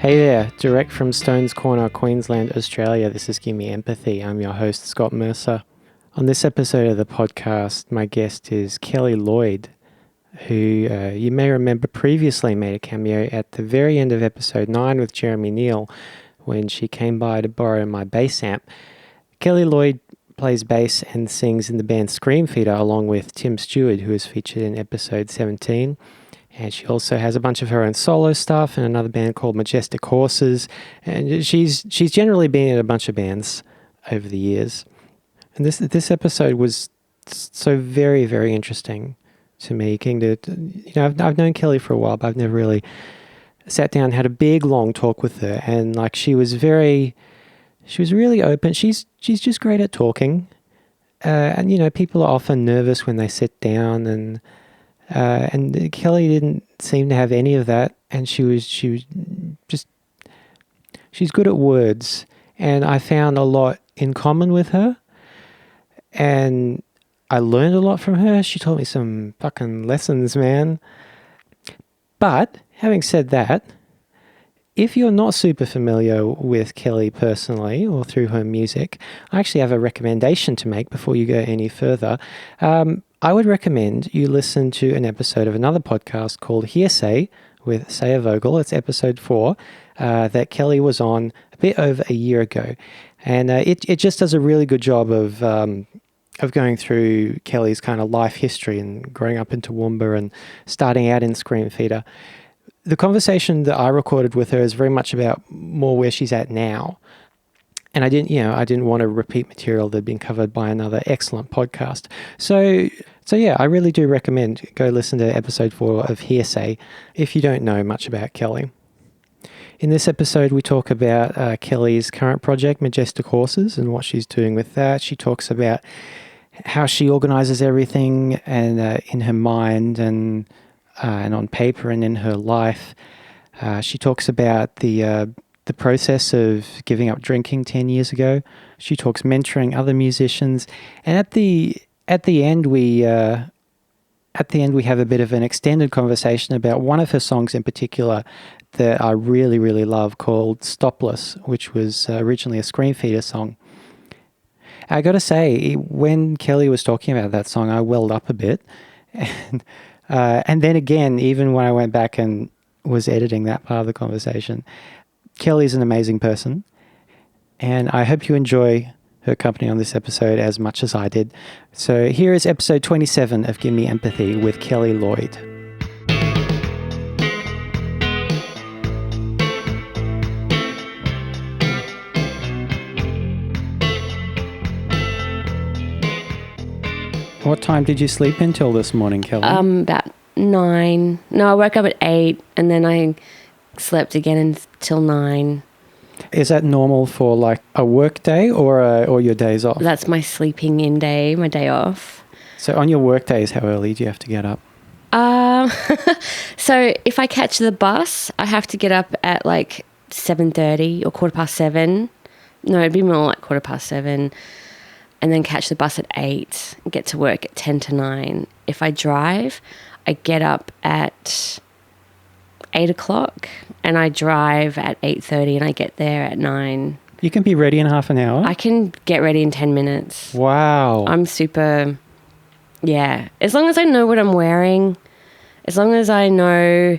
Hey there, direct from Stones Corner, Queensland, Australia. This is Gimme Empathy. I'm your host, Scott Mercer. On this episode of the podcast, my guest is Kellie Lloyd, who you may remember previously made a cameo at the very end of episode 9 with Jeremy Neal when she came by to borrow my bass amp. Kellie Lloyd plays bass and sings in the band Screamfeeder along with Tim Stewart, who is featured in episode 17. And she also has a bunch of her own solo stuff and another band called Majestic Horses. And she's generally been in a bunch of bands over the years. And this episode was so very, very interesting to me. I've known Kellie for a while, but I've never really sat down and had a big, long talk with her. And she was really open. She's just great at talking. And people are often nervous when they sit down and Kellie didn't seem to have any of that, and she's good at words, and I found a lot in common with her, and I learned a lot from her. She taught me some fucking lessons, man. But having said that, if you're not super familiar with Kellie personally or through her music, I actually have a recommendation to make before you go any further. I would recommend you listen to an episode of another podcast called Hearsay with Saya Vogel. It's episode 4 that Kellie was on a bit over a year ago. And it just does a really good job of going through Kellie's kind of life history and growing up in Toowoomba and starting out in Screamfeeder. The conversation that I recorded with her is very much about more where she's at now. And I didn't want to repeat material that had been covered by another excellent podcast. So yeah, I really do recommend go listen to episode 4 of Hearsay if you don't know much about Kellie. In this episode, we talk about Kellie's current project, Majestic Horses, and what she's doing with that. She talks about how she organizes everything and in her mind and on paper and in her life. She talks about the process of giving up drinking 10 years ago. She talks mentoring other musicians, and at the end we have a bit of an extended conversation about one of her songs in particular that I really, really love, called Stopless, which was originally a Screamfeeder song. I got to say, when Kellie was talking about that song, I welled up a bit, and then again, even when I went back and was editing that part of the conversation, Kellie's an amazing person, and I hope you enjoy her company on this episode as much as I did. So here is episode 27 of Gimme Empathy with Kellie Lloyd. What time did you sleep until this morning, Kellie? About 9. No, I woke up at 8 and then I slept again until 9. Is that normal for a work day or your days off? That's my sleeping in day, my day off. So on your work days, how early do you have to get up? So if I catch the bus, I have to get up at 7:30 or 7:15. No, it'd be more 7:15. And then catch the bus at 8 and get to work at 10 to 9. If I drive, I get up at 8 o'clock and I drive at 8:30 and I get there at 9. You can be ready in half an hour? I can get ready in 10 minutes. Wow. I'm super, yeah. As long as I know what I'm wearing, as long as I know,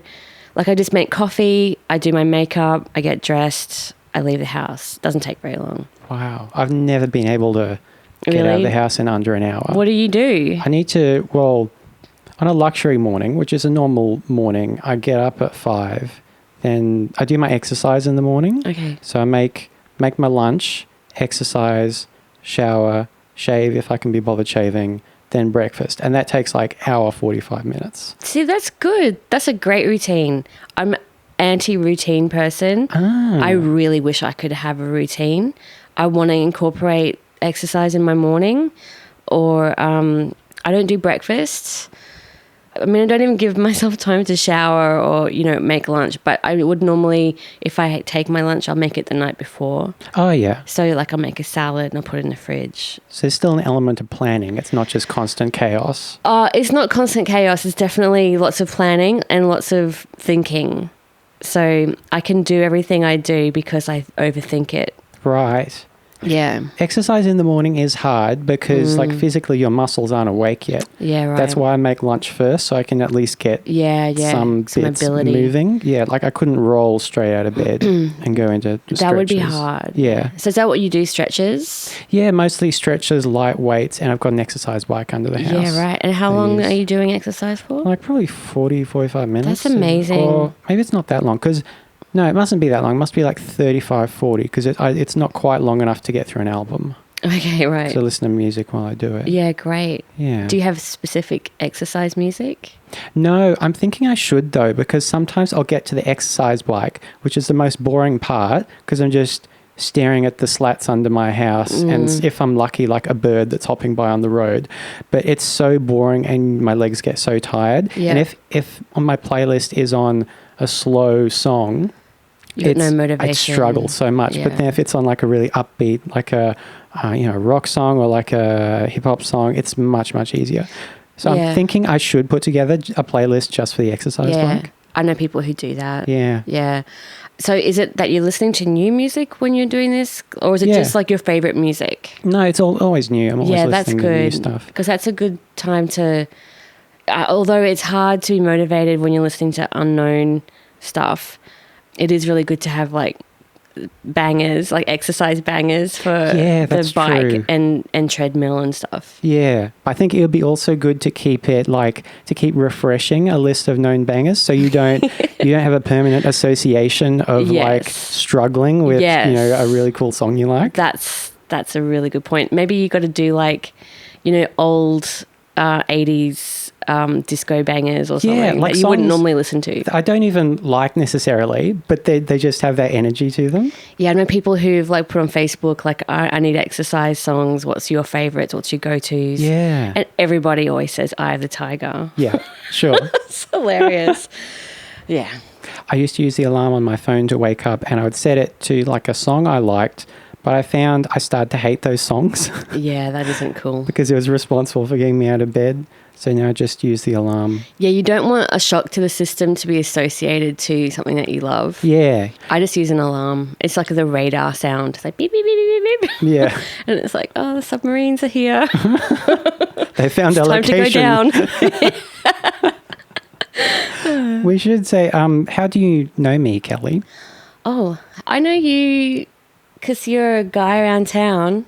I just make coffee, I do my makeup, I get dressed, I leave the house. Doesn't take very long. Wow. I've never been able to get out of the house in under an hour. What do you do? I need to, on a luxury morning, which is a normal morning, I get up at 5. Then I do my exercise in the morning. Okay. So I make my lunch, exercise, shower, shave if I can be bothered shaving, then breakfast. And that takes hour 45 minutes. See, that's good. That's a great routine. I'm anti-routine person. I really wish I could have a routine. I want to incorporate exercise in my morning, or I don't do breakfast. I mean, I don't even give myself time to shower or, make lunch. But I would normally, if I take my lunch, I'll make it the night before. Oh, yeah. So, I'll make a salad and I'll put it in the fridge. So there's still an element of planning. It's not just constant chaos. It's not constant chaos. It's definitely lots of planning and lots of thinking. So I can do everything I do because I overthink it. Right. Yeah. Exercise in the morning is hard because like physically your muscles aren't awake yet. Yeah, right. That's why I make lunch first, so I can at least get some bits ability. moving. Yeah, like I couldn't roll straight out of bed and go into stretches. That would be hard. Yeah. So is that what you do, stretches? Yeah, mostly stretches, light weights, and I've got an exercise bike under the house. Yeah, right. And how long are you doing exercise for? Like probably 40, 45 minutes. That's amazing. Or maybe it's not that long because... No, it mustn't be that long. It must be like 35, 40 because it's not quite long enough to get through an album. Okay, right. To listen to music while I do it. Yeah, great. Yeah. Do you have specific exercise music? No, I'm thinking I should though because sometimes I'll get to the exercise bike, which is the most boring part because I'm just staring at the slats under my house and if I'm lucky, like a bird that's hopping by on the road. But it's so boring and my legs get so tired. Yeah. And if on my playlist is on a slow song... You got no motivation. I struggle so much. Yeah. But then if it's on like a really upbeat, like a rock song or like a hip hop song, it's much, much easier. So I'm thinking I should put together a playlist just for the exercise bike. I know people who do that. Yeah. Yeah. So is it that you're listening to new music when you're doing this? Or is it just like your favorite music? No, it's always new. I'm always listening to new stuff. Because that's a good time to... although it's hard to be motivated when you're listening to unknown stuff, it is really good to have like bangers, like exercise bangers for the bike true. and treadmill and stuff. Yeah. I think it would be also good to keep refreshing a list of known bangers so you don't have a permanent association of like struggling with a really cool song you like. That's a really good point. Maybe you got to do like, old 80s disco bangers or something like that you wouldn't normally listen to. I don't even like necessarily, but they just have that energy to them. Yeah, I know people who've like put on Facebook like, I need exercise songs. What's your favourites? What's your go-tos? Yeah. And everybody always says Eye of the Tiger. Yeah, sure. It's hilarious. Yeah. I used to use the alarm on my phone to wake up and I would set it to like a song I liked, but I found I started to hate those songs. Yeah, that isn't cool. Because it was responsible for getting me out of bed. So now I just use the alarm. Yeah, you don't want a shock to the system to be associated to something that you love. Yeah. I just use an alarm. It's like the radar sound. It's like beep, beep, beep, beep, beep, beep. Yeah. And it's like, oh, the submarines are here. They found our location. Time to go down. We should say, how do you know me, Kelly? Oh, I know you because you're a guy around town,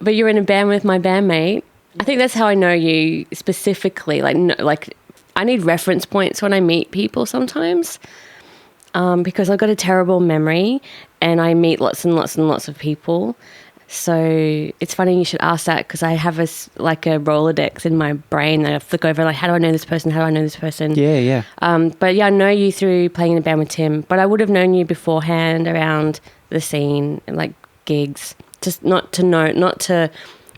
but you're in a band with my bandmate. I think that's how I know you specifically. Like I need reference points when I meet people sometimes because I've got a terrible memory and I meet lots and lots and lots of people. So it's funny you should ask that because I have a Rolodex in my brain that I flick over like, how do I know this person? How do I know this person? Yeah, yeah. But yeah, I know you through playing in a band with Tim, but I would have known you beforehand around the scene and like gigs. Just not to,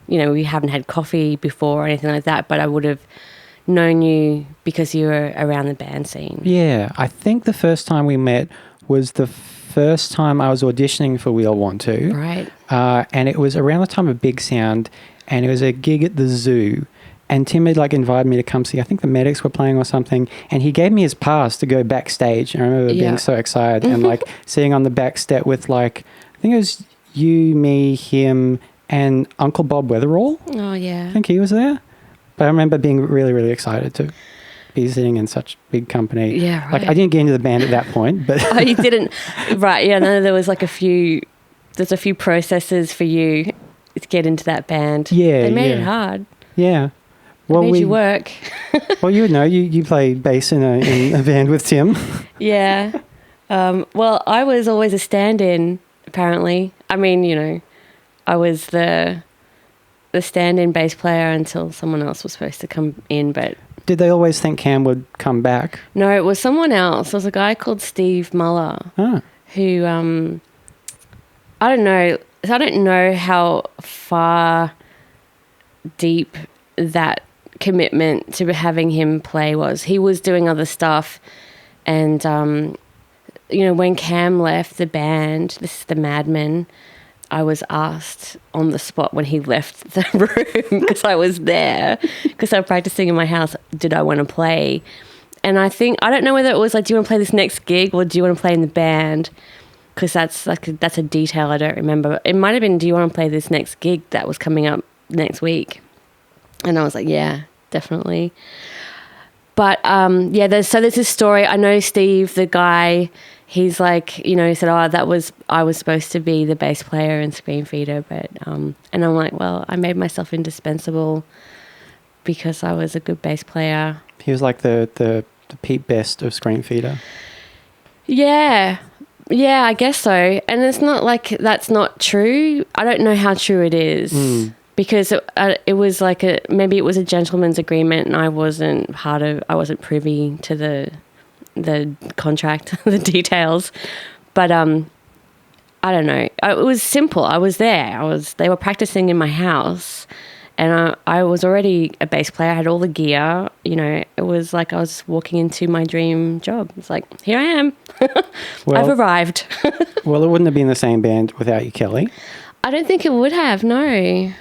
we haven't had coffee before or anything like that, but I would have known you because you were around the band scene. Yeah, I think the first time we met was the first time I was auditioning for We'll Want To. Right. And it was around the time of Big Sound, and it was a gig at the zoo. And Tim had invited me to come see, I think the Medics were playing or something, and he gave me his pass to go backstage. And I remember being so excited and seeing on the back step with I think it was you, me, him, and Uncle Bob Weatherall. Oh, yeah. I think he was there. But I remember being really, really excited to be sitting in such big company. Yeah, right. I didn't get into the band at that point, but... Oh, you didn't? Right, yeah, no, there was a few processes for you to get into that band. Yeah, they made it hard. Yeah. Well, they made you work. Well, you play bass in a band with Tim. Yeah. Well, I was always a stand-in, apparently. I mean, I was the stand-in bass player until someone else was supposed to come in, but... Did they always think Cam would come back? No, it was someone else. It was a guy called Steve Muller, who, I don't know. I don't know how far deep that commitment to having him play was. He was doing other stuff, and when Cam left the band, this is the Madmen, I was asked on the spot when he left the room because I was there, because I was practicing in my house, did I want to play? And I don't know whether it was like, do you want to play this next gig or do you want to play in the band? Because that's a detail I don't remember. It might have been, do you want to play this next gig that was coming up next week? And I was like, yeah, definitely. But there's this story. I know Steve, the guy, he's like, you know, he said, I was supposed to be the bass player in Screamfeeder, but and I'm like, well, I made myself indispensable because I was a good bass player. He was like the Pete Best of Screamfeeder. Yeah, I guess so. And it's not like that's not true. I don't know how true it is. Because it was like maybe it was a gentleman's agreement, and I wasn't privy to the contract, the details. But I don't know. It was simple. I was there. They were practicing in my house, and I was already a bass player. I had all the gear. You know, it was like I was walking into my dream job. It's like, here I am. I've arrived. Well, it wouldn't have been the same band without you, Kellie. I don't think it would have. No.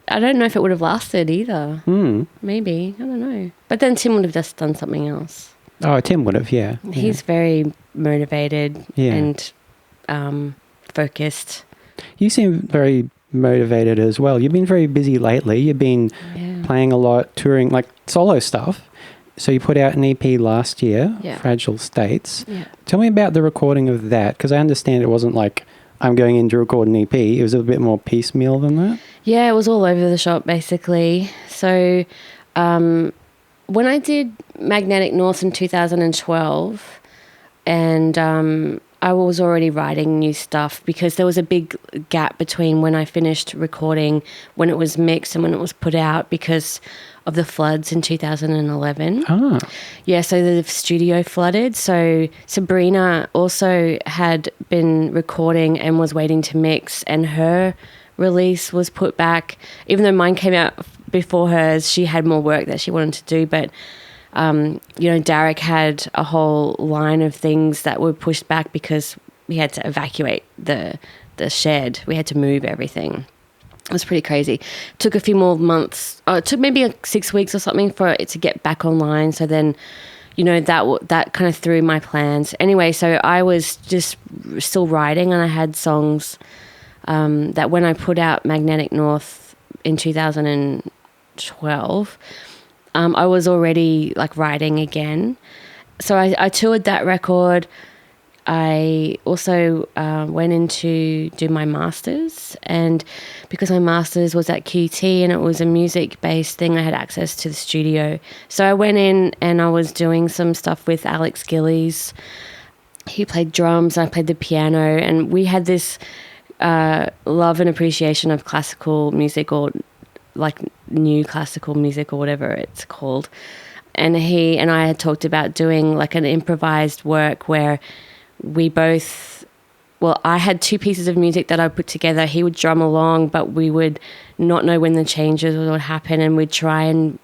I don't know if it would have lasted either. Maybe. I don't know. But then Tim would have just done something else. Oh, Tim would have, yeah. He's very motivated and focused. You seem very motivated as well. You've been very busy lately. You've been playing a lot, touring, like solo stuff. So you put out an EP last year, Fragile States. Yeah. Tell me about the recording of that, because I understand it wasn't like, I'm going in to record an EP. It was a bit more piecemeal than that. Yeah, it was all over the shop, basically. So when I did Magnetic North in 2012, and I was already writing new stuff because there was a big gap between when I finished recording, when it was mixed and when it was put out because of the floods in 2011. Yeah, so the studio flooded. So Sabrina also had been recording and was waiting to mix, and her release was put back. Even though mine came out before hers, she had more work that she wanted to do. But, Derek had a whole line of things that were pushed back because we had to evacuate the shed. We had to move everything. It was pretty crazy. It took a few more months. It took maybe 6 weeks or something for it to get back online. So then, that kind of threw my plans. Anyway, so I was just still writing, and I had songs that when I put out Magnetic North in 2012, I was already like writing again. So I toured that record. I also went in to do my master's, and because my master's was at QT and it was a music-based thing, I had access to the studio. So I went in and I was doing some stuff with Alex Gillies. He played drums, I played the piano, and we had this love and appreciation of classical music, or like new classical music or whatever it's called. And he and I had talked about doing like an improvised work where we both, I had two pieces of music that I put together. He would drum along, but we would not know when the changes would happen, and we'd try and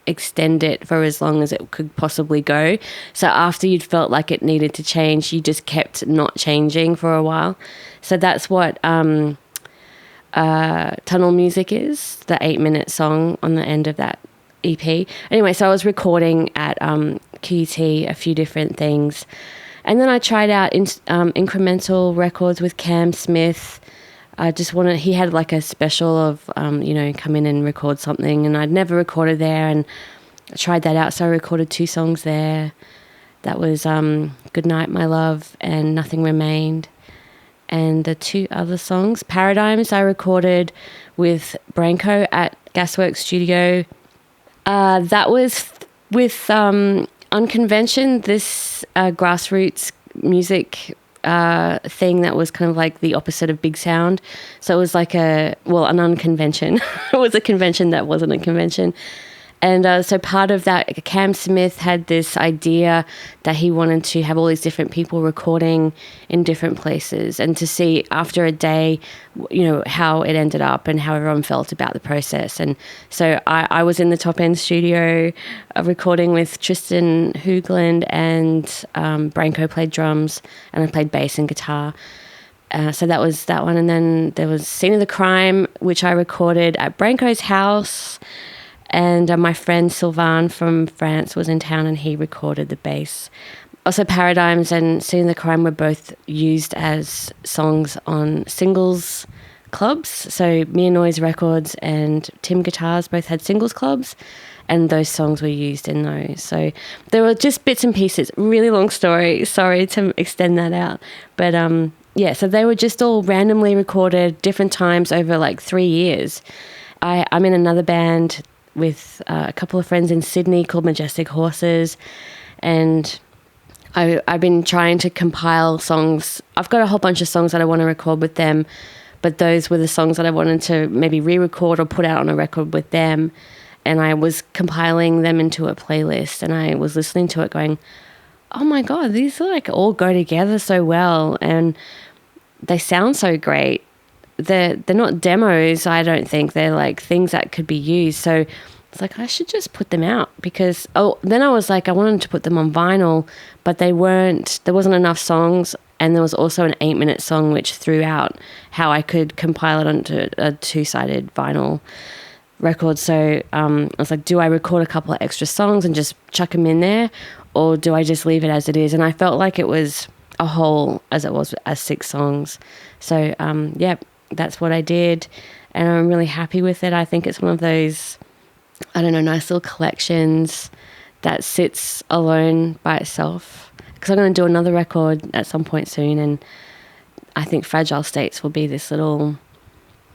extend it for as long as it could possibly go. So after you'd felt like it needed to change, you just kept not changing for a while. So that's what Tunnel Music is, the 8-minute song on the end of that EP. Anyway, so I was recording at QT a few different things. And then I tried out incremental records with Cam Smith. He had like a special of, come in and record something, and I'd never recorded there, and I tried that out. So I recorded 2 songs there. That was Good Night, My Love, and Nothing Remained. And the 2 other songs, Paradigms, I recorded with Branko at Gasworks Studio. That was with Unconvention, this grassroots music thing that was kind of like the opposite of Big Sound. So it was like an unconvention. It was a convention that wasn't a convention. And so part of that, Cam Smith had this idea that he wanted to have all these different people recording in different places, and to see after a day, how it ended up and how everyone felt about the process. And so I was in the Top End studio recording with Tristan Hoogland, and Branko played drums, and I played bass and guitar. So that was that one. And then there was Scene of the Crime, which I recorded at Branko's house. And my friend Sylvain from France was in town and he recorded the bass. Also, Paradigms and Soon the Crime were both used as songs on singles clubs. So Mere Noise Records and Tim Guitars both had singles clubs, and those songs were used in those. So there were just bits and pieces. Really long story. Sorry to extend that out. But yeah, so they were just all randomly recorded different times over like 3 years. I'm in another band with a couple of friends in Sydney called Majestic Horses, and I've been trying to compile songs. I've got a whole bunch of songs that I want to record with them, but those were the songs that I wanted to maybe re-record or put out on a record with them. And I was compiling them into a playlist, and I was listening to it going, oh my God, these like all go together so well and they sound so great. They're not demos, I don't think. They're like things that could be used. So it's like, I should just put them out because, then I was like, I wanted to put them on vinyl, but there wasn't enough songs. And there was also an 8-minute song which threw out how I could compile it onto a 2-sided vinyl record. So I was like, do I record a couple of extra songs and just chuck them in there, or do I just leave it as it is? And I felt like it was a whole as 6 songs. So yeah, that's what I did, and I'm really happy with it. I think it's one of those, I don't know, nice little collections that sits alone by itself, because I'm going to do another record at some point soon, and I think Fragile States will be this little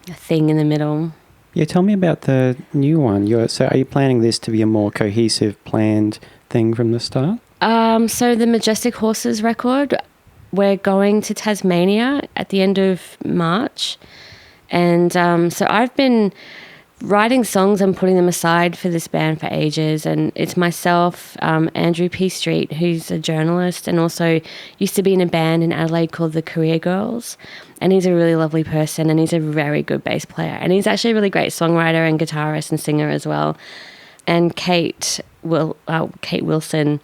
thing in the middle. Yeah, tell me about the new one. So are you planning this to be a more cohesive, planned thing from the start? So the Majestic Horses record, we're going to Tasmania at the end of March. And so I've been writing songs and putting them aside for this band for ages. And it's myself, Andrew P. Street, who's a journalist and also used to be in a band in Adelaide called the Career Girls. And he's a really lovely person, and he's a very good bass player. And he's actually a really great songwriter and guitarist and singer as well. And Kate Wilson,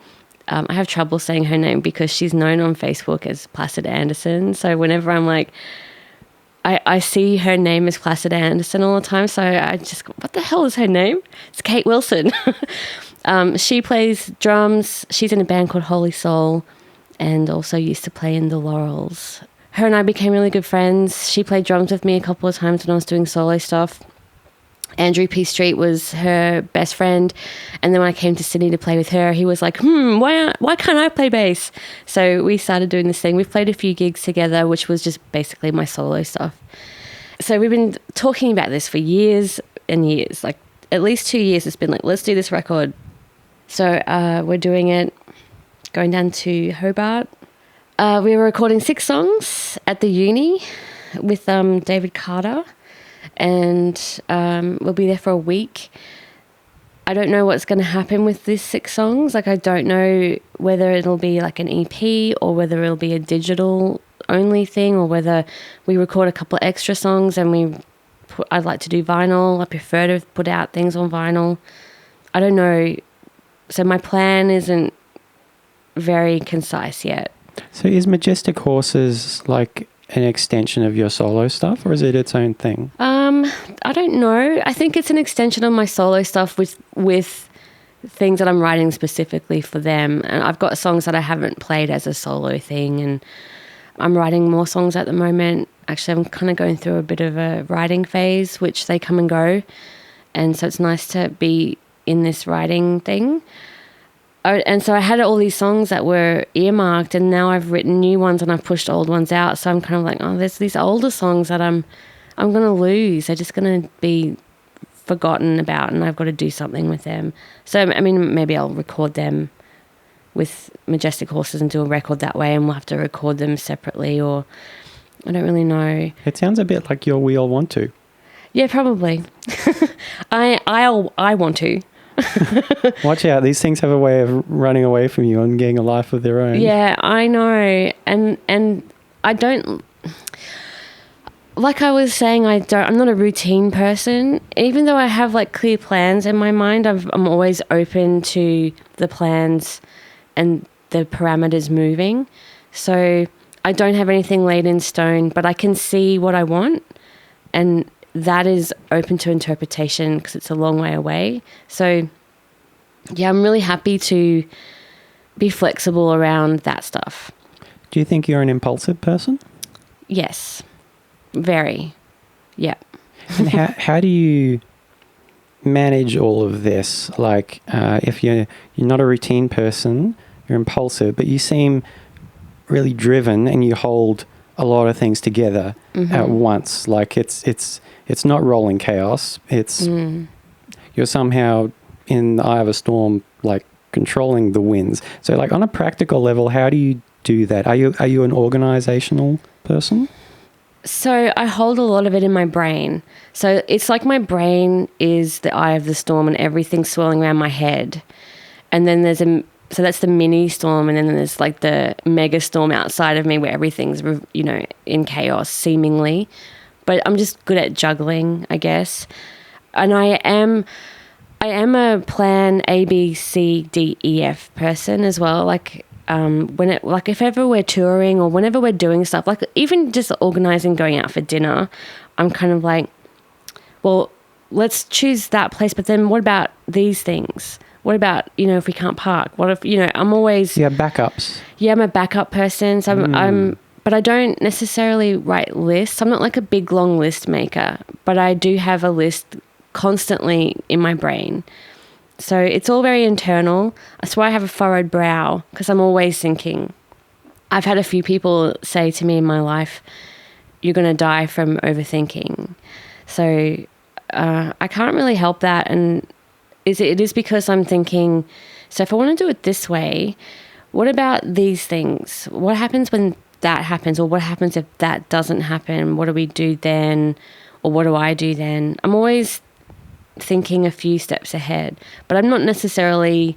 I have trouble saying her name because she's known on Facebook as Placid Anderson. So whenever I'm like, I see her name as Placid Anderson all the time. So I just go, what the hell is her name? It's Kate Wilson. She plays drums. She's in a band called Holy Soul and also used to play in the Laurels. Her and I became really good friends. She played drums with me a couple of times when I was doing solo stuff. Andrew P. Street was her best friend, and then when I came to Sydney to play with her, he was like, why can't I play bass? So we started doing this thing. We've played a few gigs together, which was just basically my solo stuff. So we've been talking about this for years and years, like at least 2 years. It's been like, let's do this record. So we're doing it, going down to Hobart. We were recording 6 songs at the uni with David Carter, and we'll be there for a week. I don't know what's going to happen with these 6 songs. Like, I don't know whether it'll be like an EP or whether it'll be a digital only thing, or whether we record a couple of extra songs and I'd like to do vinyl. I prefer to put out things on vinyl. I don't know. So my plan isn't very concise yet. So is Majestic Horses like an extension of your solo stuff, or is it its own thing? I don't know. I think it's an extension of my solo stuff with things that I'm writing specifically for them. And I've got songs that I haven't played as a solo thing, and I'm writing more songs at the moment. Actually, I'm kind of going through a bit of a writing phase, which they come and go. And so it's nice to be in this writing thing. And so I had all these songs that were earmarked, and now I've written new ones and I've pushed old ones out. So I'm kind of like, there's these older songs that I'm going to lose. They're just going to be forgotten about, and I've got to do something with them. So, I mean, maybe I'll record them with Majestic Horses and do a record that way, and we'll have to record them separately, or I don't really know. It sounds a bit like We All Want To. Yeah, probably. I want to. Watch out, these things have a way of running away from you and getting a life of their own. Yeah, I know. And I don't, like I was saying, I'm not a routine person. Even though I have like clear plans in my mind, I'm always open to the plans and the parameters moving. So I don't have anything laid in stone, but I can see what I want, and that is open to interpretation because it's a long way away. So, yeah, I'm really happy to be flexible around that stuff. Do you think you're an impulsive person? Yes, very. Yeah. And how do you manage all of this? Like, if you're not a routine person, you're impulsive, but you seem really driven and you hold a lot of things together at once. Like it's not rolling chaos. It's you're somehow in the eye of a storm, like controlling the winds. So, like on a practical level, how do you do that? Are you an organizational person? So I hold a lot of it in my brain. So it's like my brain is the eye of the storm and everything's swirling around my head. And then so that's the mini storm, and then there's like the mega storm outside of me where everything's, in chaos seemingly. But I'm just good at juggling, I guess. And I am a plan A, B, C, D, E, F person as well. Like, if ever we're touring or whenever we're doing stuff, like even just organizing going out for dinner, I'm kind of like, well, let's choose that place, but then what about these things? What about, if we can't park? What if, I'm always... Yeah, backups. Yeah, I'm a backup person. So but I don't necessarily write lists. I'm not like a big, long list maker, but I do have a list constantly in my brain. So it's all very internal. That's why I have a furrowed brow, because I'm always thinking. I've had a few people say to me in my life, you're going to die from overthinking. So I can't really help that. And it is because I'm thinking, so if I want to do it this way, what about these things? What happens when that happens? Or what happens if that doesn't happen? What do we do then? Or what do I do then? I'm always thinking a few steps ahead, but I'm not necessarily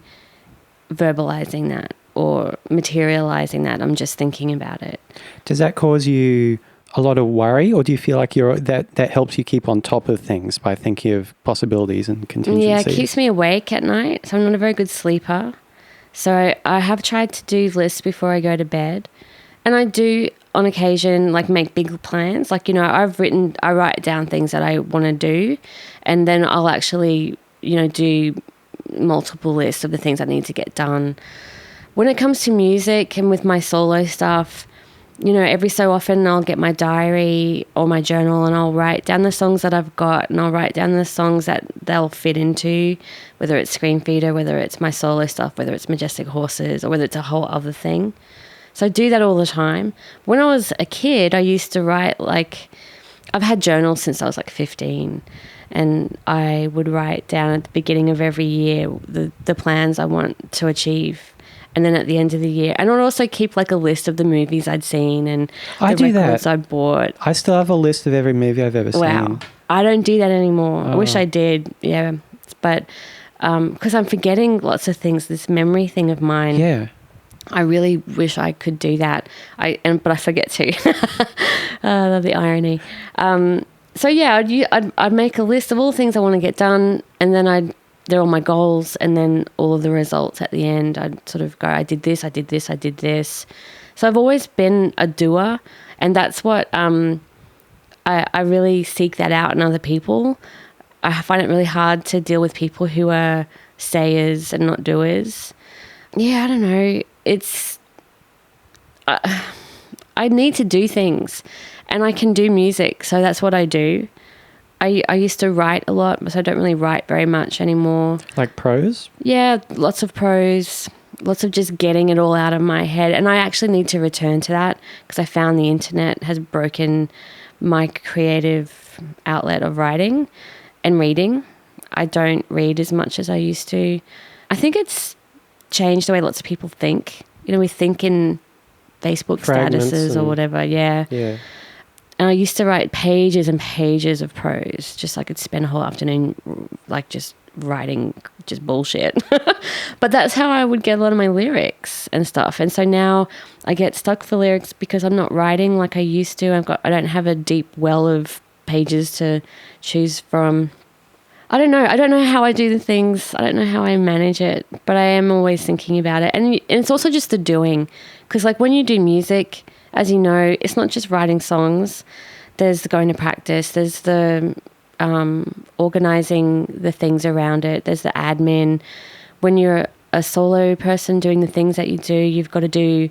verbalizing that or materializing that. I'm just thinking about it. Does that cause you a lot of worry, or do you feel like that helps you keep on top of things by thinking of possibilities and contingencies? Yeah, it keeps me awake at night, so I'm not a very good sleeper. So I have tried to do lists before I go to bed, and I do on occasion like make big plans. Like, I write down things that I want to do, and then I'll actually, do multiple lists of the things I need to get done. When it comes to music and with my solo stuff, every so often I'll get my diary or my journal and I'll write down the songs that I've got, and I'll write down the songs that they'll fit into, whether it's Screamfeeder, whether it's my solo stuff, whether it's Majestic Horses, or whether it's a whole other thing. So I do that all the time. When I was a kid, I used to write, I've had journals since I was 15, and I would write down at the beginning of every year the plans I want to achieve. And then at the end of the year, and I'd also keep a list of the movies I'd seen and the records I bought. I still have a list of every movie I've ever seen. Wow. I don't do that anymore. I wish I did. Yeah. But because I'm forgetting lots of things, this memory thing of mine. Yeah. I really wish I could do that. But I forget to. The irony. So yeah, I'd make a list of all the things I want to get done, and then they're all my goals, and then all of the results at the end, I'd sort of go, I did this, I did this, I did this. So I've always been a doer, and that's what I really seek that out in other people. I find it really hard to deal with people who are sayers and not doers. Yeah, I don't know. I need to do things, and I can do music, so that's what I do. I used to write a lot, but I don't really write very much anymore. Like prose? Yeah, lots of prose, lots of just getting it all out of my head. And I actually need to return to that because I found the internet has broken my creative outlet of writing and reading. I don't read as much as I used to. I think it's changed the way lots of people think. We think in Facebook Fragments statuses or whatever, yeah. Yeah. And I used to write pages and pages of prose. Just I could spend a whole afternoon just writing just bullshit. But that's how I would get a lot of my lyrics and stuff. And so now I get stuck for lyrics because I'm not writing like I used to. I don't have a deep well of pages to choose from. I don't know how I do the things. I don't know how I manage it, but I am always thinking about it. And it's also just the doing, because when you do music as you know, it's not just writing songs. There's the going to practice. There's the organizing the things around it. There's the admin. When you're a solo person doing the things that you do, you've got to do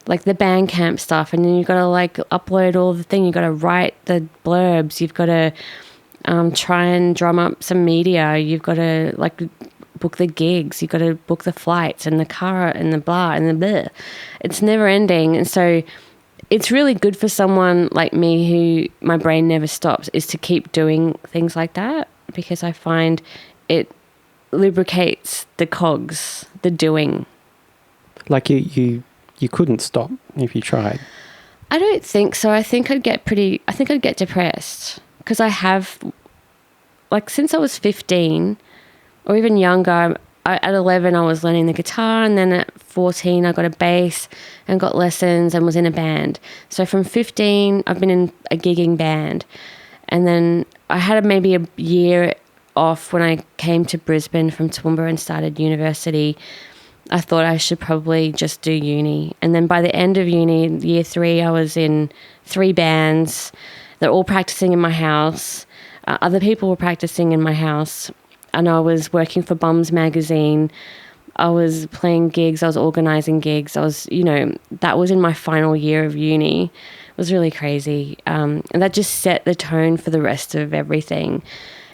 like the Bandcamp stuff, and then you've got to like upload all the thing. You've got to write the blurbs. You've got to try and drum up some media. You've got to like book the gigs. You've got to book the flights and the car and the blah and the blah. It's never ending. And so it's really good for someone like me who my brain never stops, is to keep doing things like that, because I find it lubricates the cogs, the doing. Like you couldn't stop if you tried. I don't think so. I think I'd get depressed, because I have, like, since I was 15 or even younger, at 11 I was learning the guitar, and then at 14 I got a bass and got lessons and was in a band. So from 15 I've been in a gigging band, and then I had maybe a year off when I came to Brisbane from Toowoomba and started university. I thought I should probably just do uni. And then by the end of uni, year 3, I was in 3 bands. They're all practicing in my house. Other people were practicing in my house. And I was working for Bums magazine. I was playing gigs. I was organising gigs. That was in my final year of uni. It was really crazy. And that just set the tone for the rest of everything.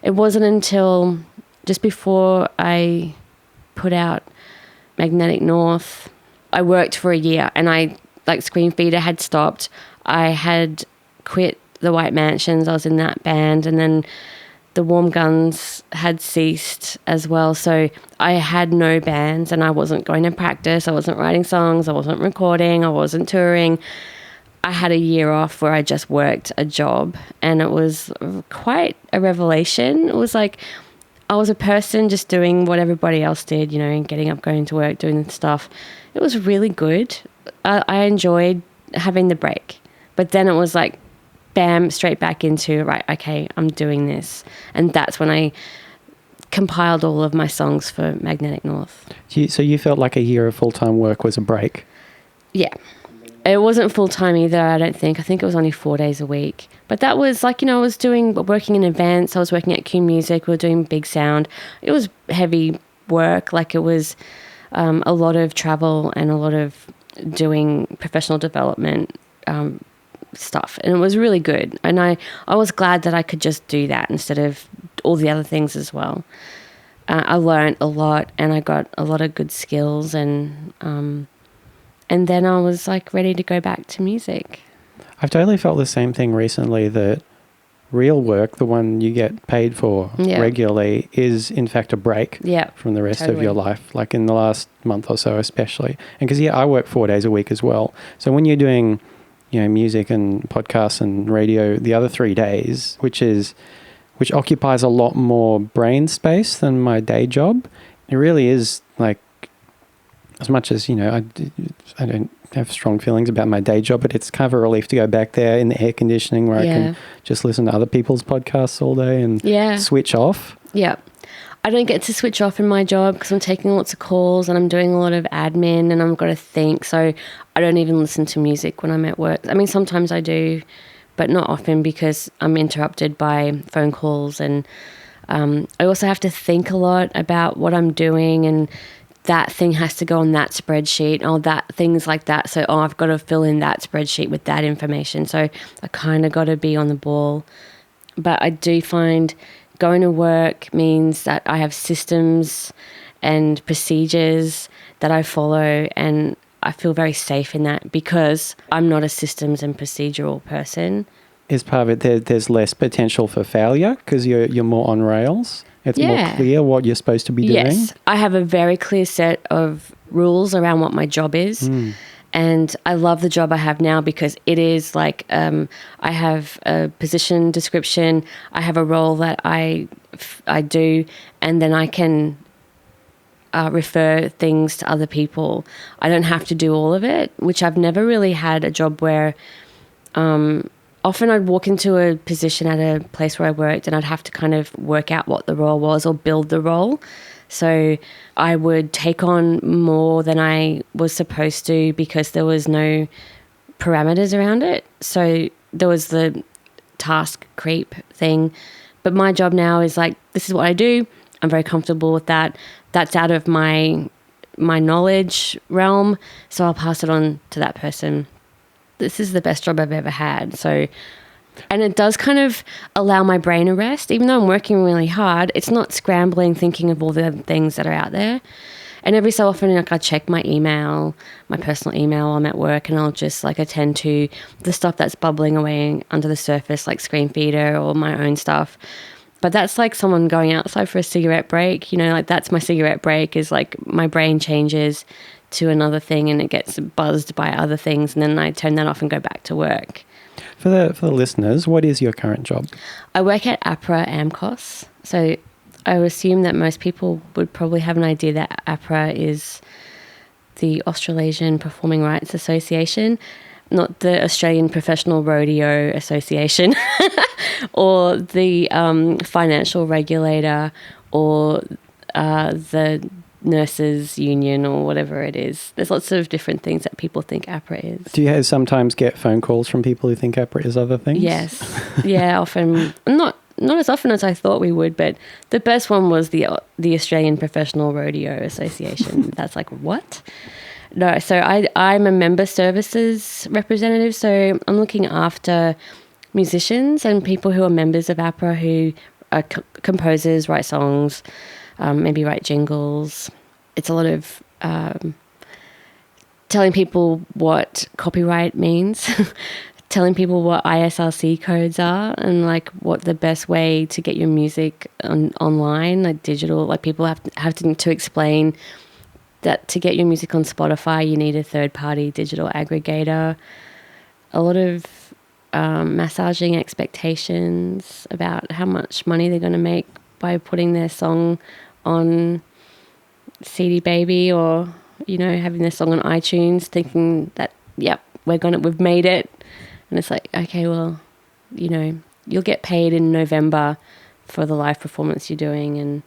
It wasn't until just before I put out Magnetic North, I worked for a year, and Screamfeeder had stopped. I had quit the White Mansions. I was in that band, and then the Warm Guns had ceased as well. So I had no bands, and I wasn't going to practice. I wasn't writing songs. I wasn't recording. I wasn't touring. I had a year off where I just worked a job, and it was quite a revelation. It was like I was a person just doing what everybody else did, and getting up, going to work, doing stuff. It was really good. I enjoyed having the break. But then it was like, bam, straight back into, right, okay, I'm doing this. And that's when I compiled all of my songs for Magnetic North. So you felt like a year of full-time work was a break? Yeah. It wasn't full-time either, I don't think. I think it was only 4 days a week. But that was like, I was working in events. I was working at Q Music. We were doing big sound. It was heavy work. Like, it was a lot of travel and a lot of doing professional development stuff. And it was really good. And I was glad that I could just do that instead of all the other things as well. I learned a lot, and I got a lot of good skills, and then I was like ready to go back to music. I've totally felt the same thing recently, that real work, the one you get paid for regularly, is in fact a break from the rest of your life, like in the last month or so especially. And because, I work 4 days a week as well. So when you're doing, music and podcasts and radio the other 3 days, which occupies a lot more brain space than my day job, it really is like, as much as, I don't have strong feelings about my day job, but it's kind of a relief to go back there in the air conditioning where I can just listen to other people's podcasts all day and switch off. Yeah. I don't get to switch off in my job because I'm taking lots of calls and I'm doing a lot of admin and I've got to think. So I don't even listen to music when I'm at work. I mean, sometimes I do, but not often because I'm interrupted by phone calls. And I also have to think a lot about what I'm doing, and that thing has to go on that spreadsheet, things like that. So, I've got to fill in that spreadsheet with that information. So I kind of got to be on the ball. But I do find going to work means that I have systems and procedures that I follow, and I feel very safe in that because I'm not a systems and procedural person. Is part of it there's less potential for failure because you're more on rails? It's more clear what you're supposed to be doing? Yes. I have a very clear set of rules around what my job is. And I love the job I have now because it is like I have a position description, I have a role that I do, and then I can refer things to other people. I don't have to do all of it, which I've never really had a job where often I'd walk into a position at a place where I worked and I'd have to kind of work out what the role was or build the role. So I would take on more than I was supposed to because there was no parameters around it. So there was the task creep thing, but my job now is like, this is what I do. I'm very comfortable with that. That's out of my knowledge realm, so I'll pass it on to that person. This is the best job I've ever had. So, and it does kind of allow my brain a rest. Even though I'm working really hard, it's not scrambling thinking of all the things that are out there. And every so often, like, I check my email, my personal email while I'm at work, and I'll just like attend to the stuff that's bubbling away under the surface, like Screamfeeder or my own stuff. But that's like someone going outside for a cigarette break. You know, like that's my cigarette break, is like my brain changes to another thing and it gets buzzed by other things, and then I turn that off and go back to work. For the listeners, what is your current job? I work at APRA AMCOS. So I would assume that most people would probably have an idea that APRA is the Australasian Performing Rights Association, not the Australian Professional Rodeo Association or the financial regulator or the nurses union or whatever it is. There's lots of different things that people think APRA is. Do you sometimes get phone calls from people who think APRA is other things? Yes. Yeah, often. Not as often as I thought we would, but the best one was the Australian Professional Rodeo Association. That's like, what? No, so I'm a member services representative, so I'm looking after musicians and people who are members of APRA who are composers, write songs, maybe write jingles. It's a lot of telling people what copyright means, telling people what ISRC codes are, and like what the best way to get your music online, like digital. Like people have to explain that to get your music on Spotify, you need a third-party digital aggregator. A lot of massaging expectations about how much money they're going to make by putting their song on CD Baby, or, you know, having their song on iTunes, thinking that, yep, we've made it. And it's like, okay, well, you know, you'll get paid in November for the live performance you're doing, and,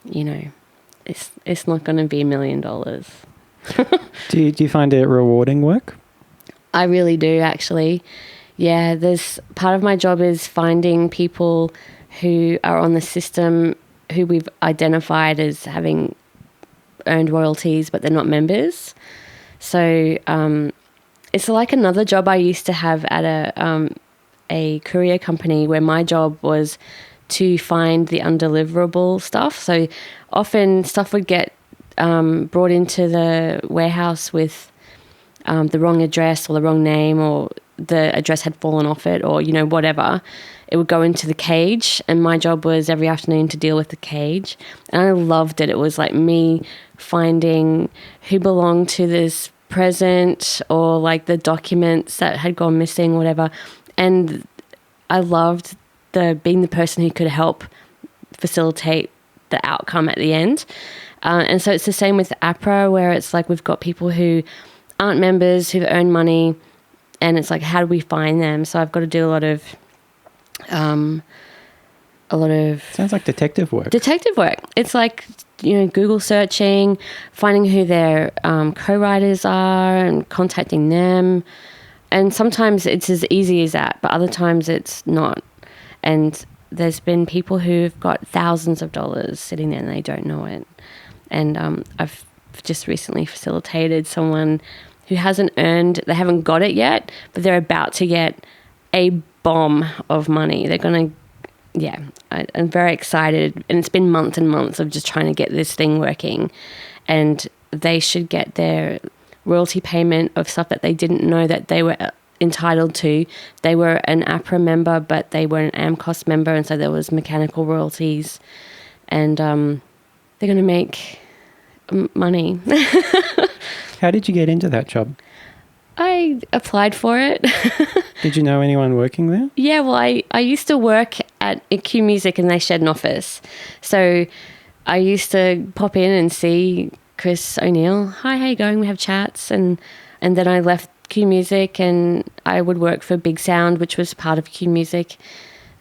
you know, it's not going to be $1 million. Do you find it rewarding work? I really do, actually. Yeah, there's part of my job is finding people who are on the system who we've identified as having earned royalties, but they're not members. So it's like another job I used to have at a courier company, where my job was to find the undeliverable stuff. So often stuff would get brought into the warehouse with the wrong address or the wrong name, or the address had fallen off it, or, you know, whatever. It would go into the cage, and my job was every afternoon to deal with the cage. And I loved it. It was like me finding who belonged to this present, or like the documents that had gone missing, whatever. And I loved being the person who could help facilitate the outcome at the end. And so it's the same with APRA, where it's like we've got people who aren't members, who've earned money, and it's like, how do we find them? So I've got to do a lot of sounds like detective work. It's like, you know, Google searching, finding who their co-writers are and contacting them. And sometimes it's as easy as that, but other times it's not. And there's been people who've got thousands of dollars sitting there and they don't know it. And I've just recently facilitated someone who they haven't got it yet, but they're about to get a bomb of money. They're going to, I'm very excited. And it's been months and months of just trying to get this thing working. And they should get their royalty payment of stuff that they didn't know that they were entitled to. They were an APRA member, but they were an AMCOS member, and so there was mechanical royalties. And they're going to make money. How did you get into that job? I applied for it. Did you know anyone working there? Yeah, well, I used to work at Q Music, and they shared an office. So I used to pop in and see Chris O'Neill. Hi, how you going? We have chats. And then I left Q Music, and I would work for Big Sound, which was part of Q Music.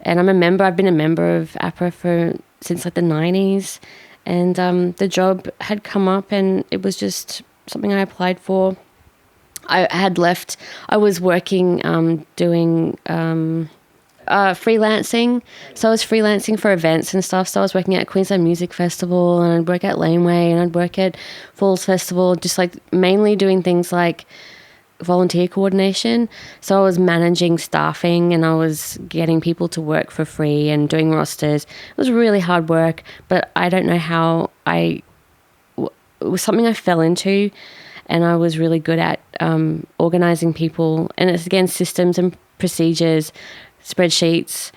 And I'm a member. I've been a member of APRA since like the 90s. And the job had come up, and it was just something I applied for. I had left. I was working, doing freelancing. So I was freelancing for events and stuff. So I was working at Queensland Music Festival, and I'd work at Laneway, and I'd work at Falls Festival, just like mainly doing things like volunteer coordination. So I was managing staffing, and I was getting people to work for free and doing rosters. It was really hard work, but I don't know how it was something I fell into, and I was really good at organising people. And it's, again, systems and procedures, spreadsheets,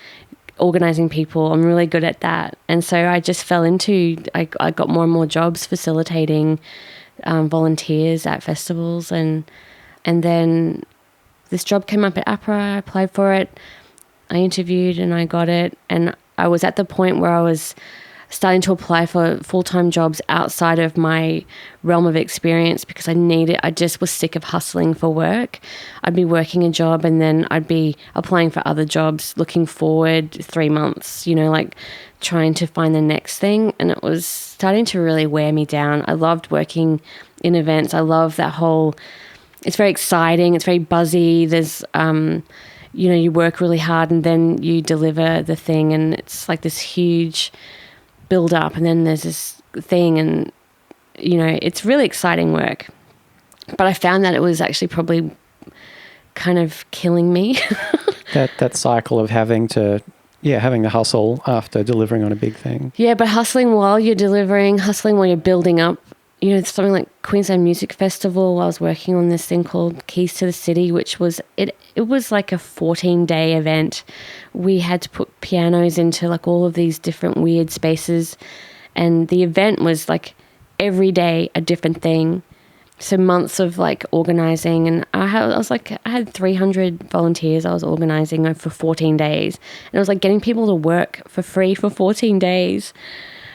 organising people. I'm really good at that. And so I just fell into, I got more and more jobs facilitating volunteers at festivals. And then this job came up at APRA. I applied for it. I interviewed and I got it. And I was at the point where I was starting to apply for full-time jobs outside of my realm of experience, because I just was sick of hustling for work. I'd be working a job and then I'd be applying for other jobs, looking forward 3 months, like trying to find the next thing. And it was starting to really wear me down. I loved working in events. I love that whole, it's very exciting. It's very buzzy. There's, you work really hard and then you deliver the thing, and it's like this huge build up, and then there's this thing, and it's really exciting work. But I found that it was actually probably kind of killing me. that cycle of having to hustle after delivering on a big thing. Yeah, but hustling while you're delivering, hustling while you're building up. Something like Queensland Music Festival, I was working on this thing called Keys to the City, which was, it was like a 14-day event. We had to put pianos into like all of these different weird spaces, and the event was like every day a different thing. So months of like organising, and I had 300 volunteers I was organising for 14 days, and it was like getting people to work for free for 14 days.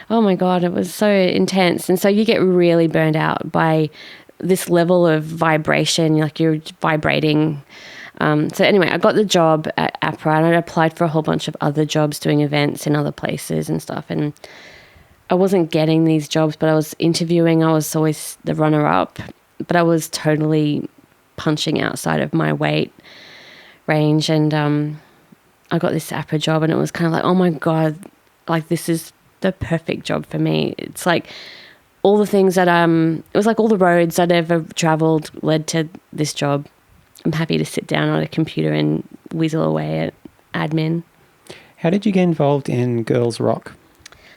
Oh my God, it was so intense. And so you get really burned out by this level of vibration, like you're vibrating. So anyway, I got the job at APRA, and I applied for a whole bunch of other jobs doing events in other places and stuff. And I wasn't getting these jobs, but I was interviewing. I was always the runner-up, but I was totally punching outside of my weight range. And I got this APRA job, and it was kind of like, oh my God, like this is the perfect job for me. It's like all the things that it was like all the roads I'd ever traveled led to this job. I'm happy to sit down on a computer and weasel away at admin. How did you get involved in Girls Rock?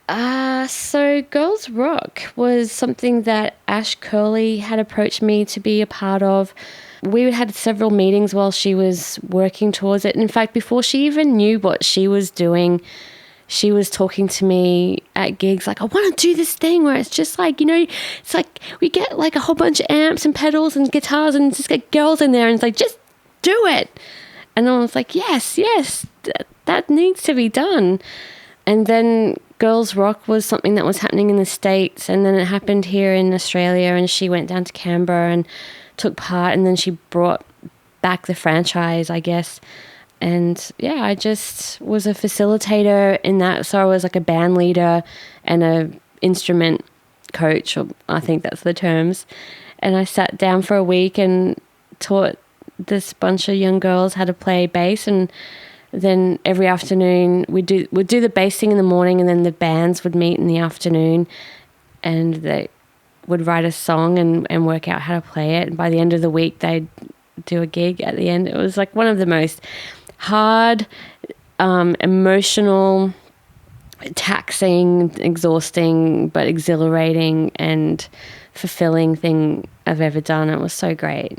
So Girls Rock was something that Ash Curley had approached me to be a part of. We had several meetings while she was working towards it. In fact, before she even knew what she was doing, she was talking to me at gigs like, I want to do this thing where it's just like, it's like we get like a whole bunch of amps and pedals and guitars and just get girls in there, and it's like, just do it. And I was like, yes, that needs to be done. And then Girls Rock was something that was happening in the States, and then it happened here in Australia, and she went down to Canberra and took part, and then she brought back the franchise, I guess. And yeah, I just was a facilitator in that. So I was like a band leader and a instrument coach, or I think that's the terms. And I sat down for a week and taught this bunch of young girls how to play bass. And then every afternoon we'd do the bass thing in the morning, and then the bands would meet in the afternoon, and they would write a song and work out how to play it. And by the end of the week, they'd do a gig at the end. It was like one of the most hard, emotional, taxing, exhausting, but exhilarating and fulfilling thing I've ever done. It was so great.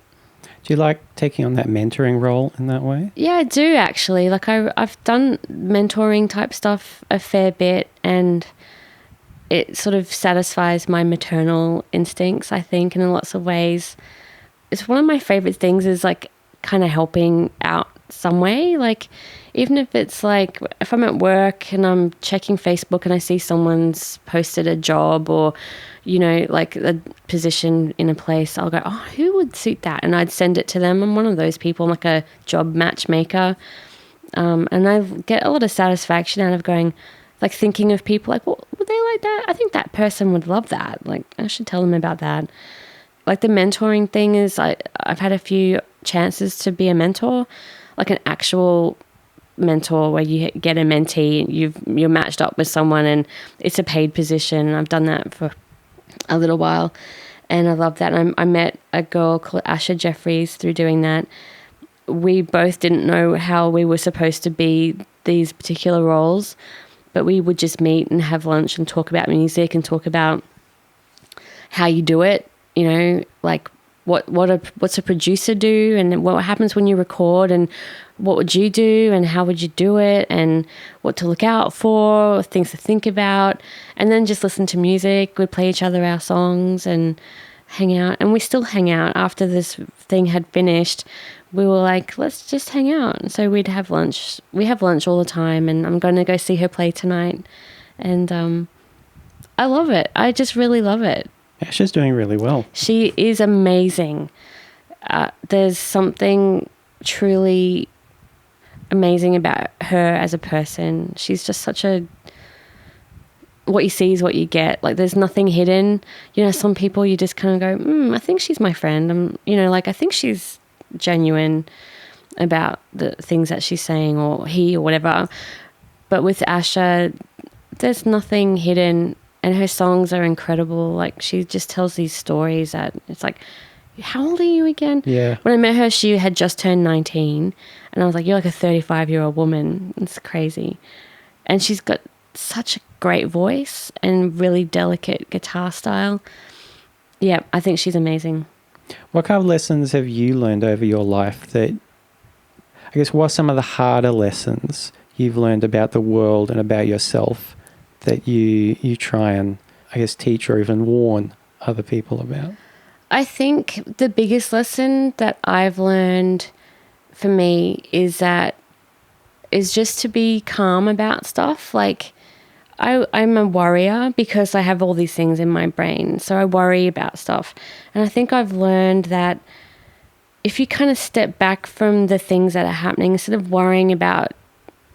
Do you like taking on that mentoring role in that way? Yeah, I do actually. Like I've done mentoring type stuff a fair bit, and it sort of satisfies my maternal instincts, I think, in lots of ways. It's one of my favorite things is like kind of helping out some way. Like even if it's like if I'm at work and I'm checking Facebook and I see someone's posted a job or like a position in a place, I'll go, oh, who would suit that? And I'd send it to them. I'm one of those people. I'm like a job matchmaker, and I get a lot of satisfaction out of going, like thinking of people like, well, would they like that? I think that person would love that. Like I should tell them about that. like the mentoring thing is I've had a few chances to be a mentor, like an actual mentor where you get a mentee and you're matched up with someone and it's a paid position. I've done that for a little while and I love that. And I met a girl called Asha Jeffries through doing that. We both didn't know how we were supposed to be these particular roles, but we would just meet and have lunch and talk about music and talk about how you do it, you know, like what's a producer do and what happens when you record and what would you do and how would you do it and what to look out for, things to think about, and then just listen to music. We'd play each other our songs and hang out, and we still hang out after this thing had finished. We were like, let's just hang out. And so we'd have lunch. We have lunch all the time, and I'm going to go see her play tonight. And I love it. I just really love it. Yeah, she's doing really well. She is amazing. There's something truly amazing about her as a person. She's just such a... What you see is what you get. Like, there's nothing hidden. You know, some people you just kind of go, I think she's my friend. I think she's genuine about the things that she's saying, or he or whatever. But with Asha, there's nothing hidden, and her songs are incredible. Like, she just tells these stories that it's like, how old are you again? Yeah. When I met her, she had just turned 19, and I was like, you're like a 35-year-old woman. It's crazy. And she's got such a great voice and really delicate guitar style. Yeah, I think she's amazing. What kind of lessons have you learned over your life that, I guess, what are some of the harder lessons you've learned about the world and about yourself that you try and, I guess, teach or even warn other people about? I think the biggest lesson that I've learned for me is just to be calm about stuff. Like, I'm a worrier because I have all these things in my brain. So I worry about stuff. And I think I've learned that if you kind of step back from the things that are happening, instead of worrying about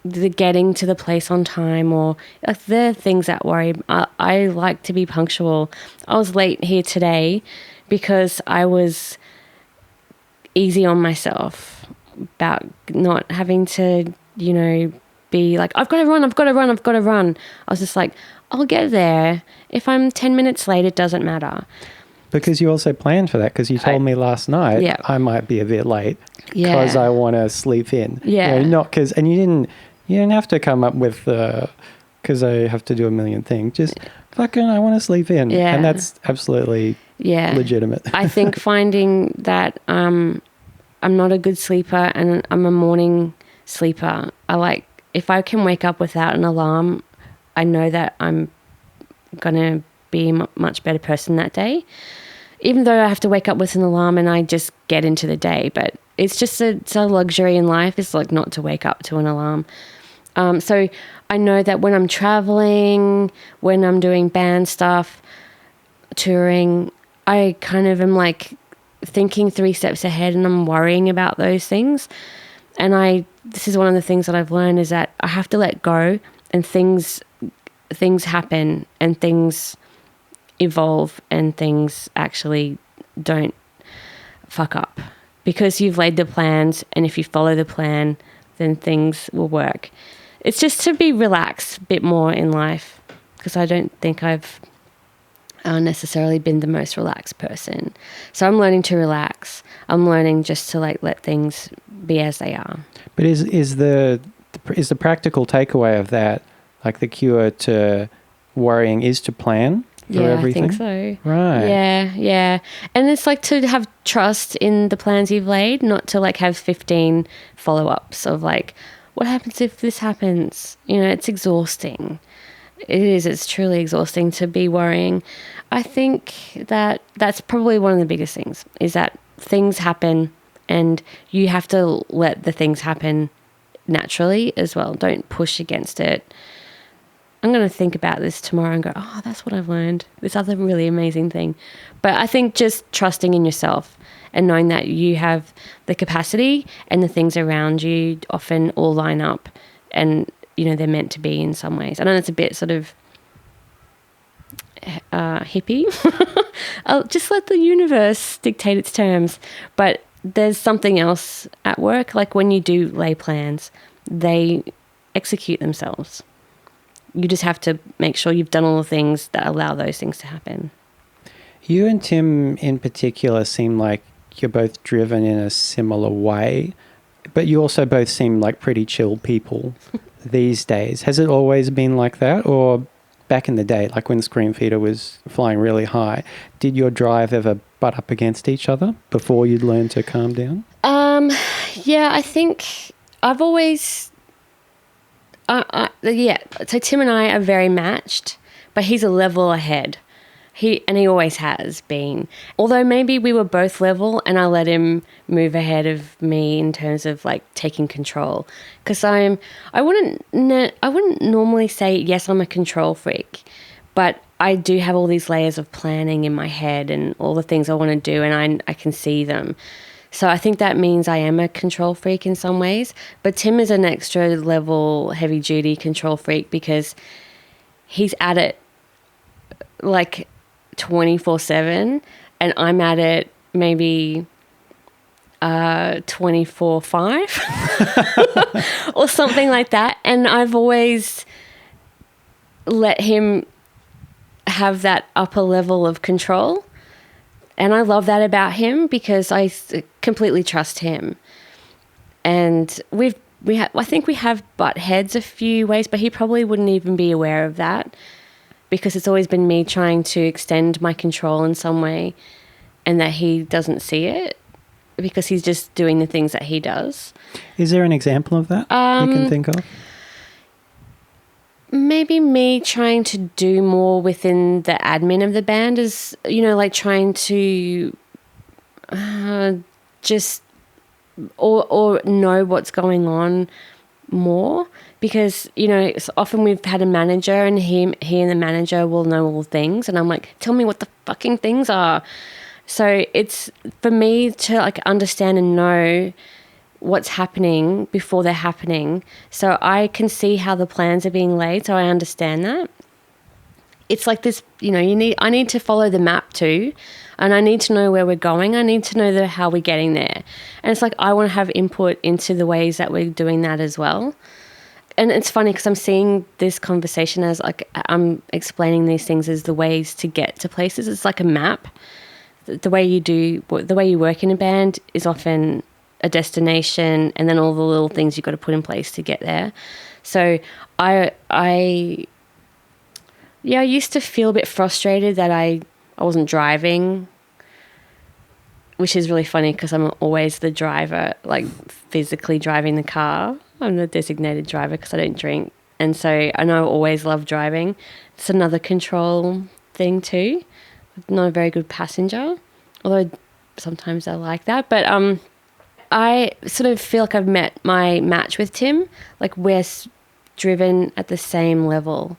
the getting to the place on time or like the things that worry, I like to be punctual. I was late here today because I was easy on myself about not having to, be like, I've got to run. I was just like, I'll get there. If I'm 10 minutes late, it doesn't matter. Because you also planned for that, because you told me last night I might be a bit late because I want to sleep in. Yeah. Not because, and you didn't have to come up with, because I have to do a million things. Just fucking, I want to sleep in. Yeah. And that's absolutely legitimate. I think finding that I'm not a good sleeper and I'm a morning sleeper. If I can wake up without an alarm, I know that I'm going to be a much better person that day. Even though I have to wake up with an alarm and I just get into the day. But it's just it's a luxury in life. It's like not to wake up to an alarm. So I know that when I'm traveling, when I'm doing band stuff, touring, I kind of am like thinking 3 steps ahead and I'm worrying about those things. And this is one of the things that I've learned is that I have to let go, and things happen and things evolve and things actually don't fuck up because you've laid the plans, and if you follow the plan, then things will work. It's just to be relaxed a bit more in life, because I don't think I've necessarily been the most relaxed person. So I'm learning to relax. I'm learning just to let things be as they are. But is the practical takeaway of that, like the cure to worrying, is to plan for everything? I think so. Right. Yeah. And it's like to have trust in the plans you've laid, not to have 15 follow-ups of what happens if this happens? It's exhausting. It is. It's truly exhausting to be worrying. I think that's probably one of the biggest things, is that things happen and you have to let the things happen naturally as well. Don't push against it. I'm going to think about this tomorrow and go, oh, that's what I've learned. This other really amazing thing. But I think just trusting in yourself and knowing that you have the capacity and the things around you often all line up and they're meant to be in some ways. I know it's a bit hippie. I'll just let the universe dictate its terms. But there's something else at work. Like when you do lay plans, they execute themselves. You just have to make sure you've done all the things that allow those things to happen. You and Tim in particular seem like you're both driven in a similar way, but you also both seem like pretty chill people these days. Has it always been like that? Or back in the day, like when Screamfeeder was flying really high, did your drive ever butt up against each other before you'd learn to calm down? Yeah, I think I've always... so Tim and I are very matched, but he's a level ahead. He always has been. Although maybe we were both level and I let him move ahead of me in terms of like taking control. Because I wouldn't normally say, yes, I'm a control freak, but I do have all these layers of planning in my head and all the things I want to do, and I can see them. So I think that means I am a control freak in some ways. But Tim is an extra level heavy duty control freak because he's at it like 24/7 and I'm at it maybe 24/5 or something like that. And I've always let him have that upper level of control. And I love that about him because I completely trust him. And I think we have butt heads a few ways, but he probably wouldn't even be aware of that because it's always been me trying to extend my control in some way and that he doesn't see it because he's just doing the things that he does. Is there an example of that you can think of? Maybe me trying to do more within the admin of the band is, like trying to just or know what's going on more because, it's often we've had a manager and he and the manager will know all things and I'm like, tell me what the fucking things are. So it's for me to like understand and know what's happening before they're happening so I can see how the plans are being laid so I understand that. It's like this, I need to follow the map too and I need to know where we're going. I need to know how we're getting there. And it's like I want to have input into the ways that we're doing that as well. And it's funny because I'm seeing this conversation as like I'm explaining these things as the ways to get to places. It's like a map. The way you work in a band is often a destination and then all the little things you've got to put in place to get there. So I used to feel a bit frustrated that I wasn't driving, which is really funny because I'm always the driver, like physically driving the car. I'm the designated driver because I don't drink. And so I know I always love driving. It's another control thing too. Not a very good passenger, although sometimes I like that. But I sort of feel like I've met my match with Tim. Like we're driven at the same level.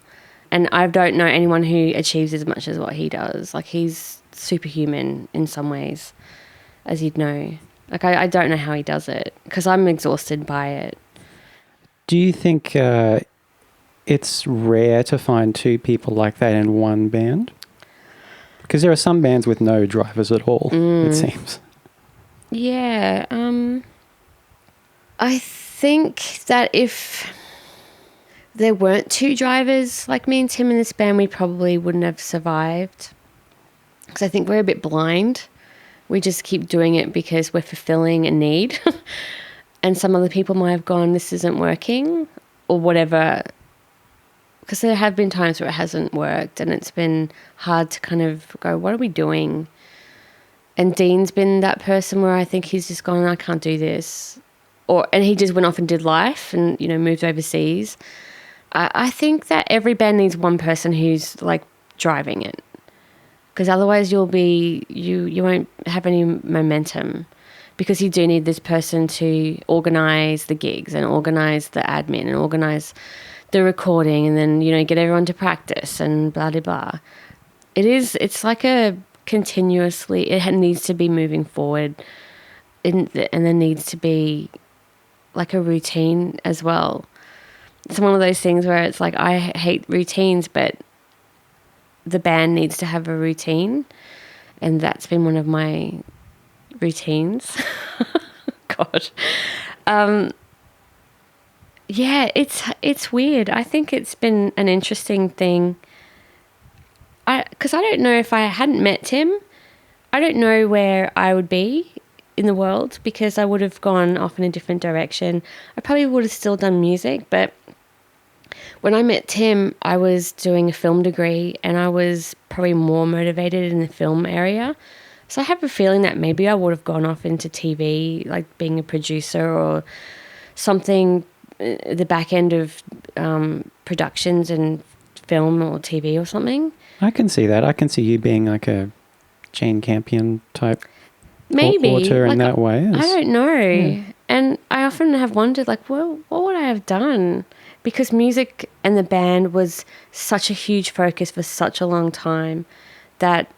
And I don't know anyone who achieves as much as what he does. Like he's superhuman in some ways, as you'd know. Like I don't know how he does it because I'm exhausted by it. Do you think it's rare to find two people like that in one band? Because there are some bands with no drivers at all, it seems. Yeah. I think that if there weren't two drivers like me and Tim in this band, we probably wouldn't have survived. Because I think we're a bit blind. We just keep doing it because we're fulfilling a need. And some other people might have gone, this isn't working or whatever. Because there have been times where it hasn't worked and it's been hard to kind of go, what are we doing? And Dean's been that person where I think he's just gone, I can't do this. And he just went off and did life and, moved overseas. I think that every band needs one person who's like driving it. Because otherwise you won't have any momentum. Because you do need this person to organise the gigs and organise the admin and organise the recording and then, get everyone to practice and blah, blah, blah. It's like it needs to be moving forward and there needs to be like a routine as well. It's one of those things where it's like, I hate routines, but the band needs to have a routine, and that's been one of my routines. God. Yeah, it's weird. I think it's been an interesting thing. Because I don't know, if I hadn't met Tim, I don't know where I would be in the world, because I would have gone off in a different direction. I probably would have still done music, but when I met Tim, I was doing a film degree and I was probably more motivated in the film area. So I have a feeling that maybe I would have gone off into TV, like being a producer or something, the back end of productions and film or TV or something. I can see that. I can see you being like a Jane Campion type maybe auteur in that way. I don't know. Yeah. And I often have wondered, like, well, what would I have done? Because music and the band was such a huge focus for such a long time that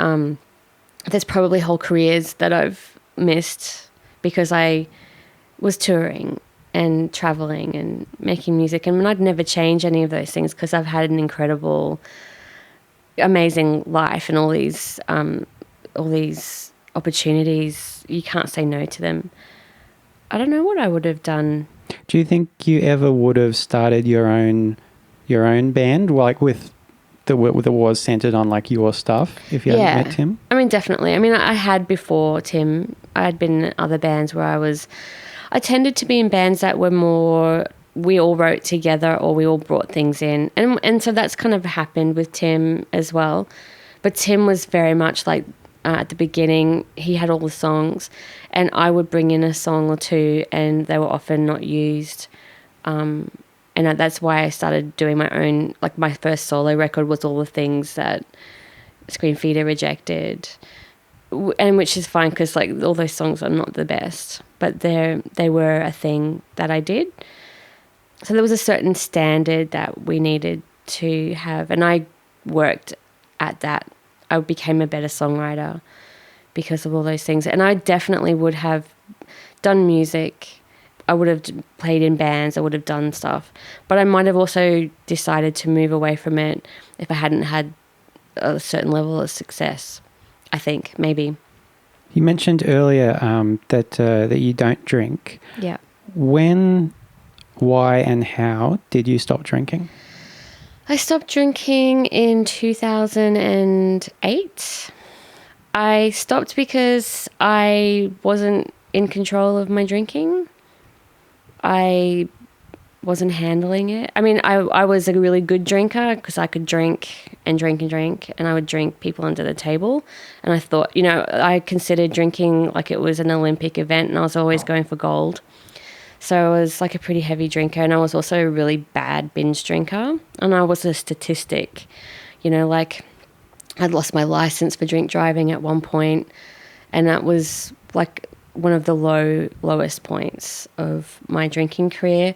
there's probably whole careers that I've missed because I was touring and traveling and making music. And I'd never change any of those things because I've had an incredible, amazing life and all these opportunities. You can't say no to them. I don't know what I would have done. Do you think you ever would have started your own band, like with that was centered on like your stuff, if you hadn't met Tim? I mean, definitely. I mean, I had before Tim. I had been in other bands where I tended to be in bands that were more, we all wrote together or we all brought things in. And so that's kind of happened with Tim as well. But Tim was very much like, at the beginning, he had all the songs and I would bring in a song or two and they were often not used. And that's why I started doing my own, like my first solo record was all the things that Screamfeeder rejected. And which is fine because like all those songs are not the best, but they were a thing that I did. So there was a certain standard that we needed to have, and I worked at that. I became a better songwriter because of all those things. And I definitely would have done music. I would have played in bands. I would have done stuff. But I might have also decided to move away from it if I hadn't had a certain level of success, I think, maybe. You mentioned earlier that you don't drink. Yeah. When, why, and how did you stop drinking? I stopped drinking in 2008. I stopped because I wasn't in control of my drinking. I wasn't handling it. I mean, I was a really good drinker because I could drink and drink and drink, and I would drink people under the table. And I thought, I considered drinking like it was an Olympic event, and I was always going for gold. So I was like a pretty heavy drinker, and I was also a really bad binge drinker. And I was a statistic, like I'd lost my license for drink driving at one point, and that was like one of the lowest points of my drinking career.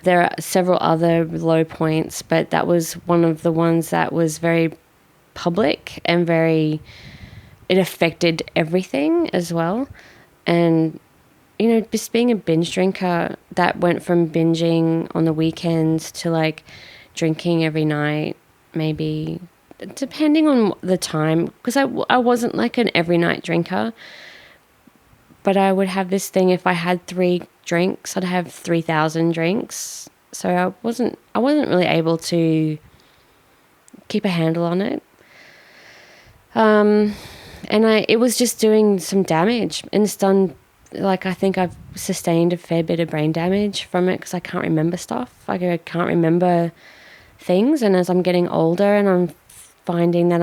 There are several other low points, but that was one of the ones that was very public and it affected everything as well. And just being a binge drinker, that went from binging on the weekends to like drinking every night, maybe, depending on the time, because I wasn't like an every night drinker, but I would have this thing, if I had 3 drinks, I'd have 3,000 drinks. So I wasn't really able to keep a handle on it. And it was just doing some damage, and it's done. Like, I think I've sustained a fair bit of brain damage from it because I can't remember stuff. Like, I can't remember things. And as I'm getting older and I'm finding that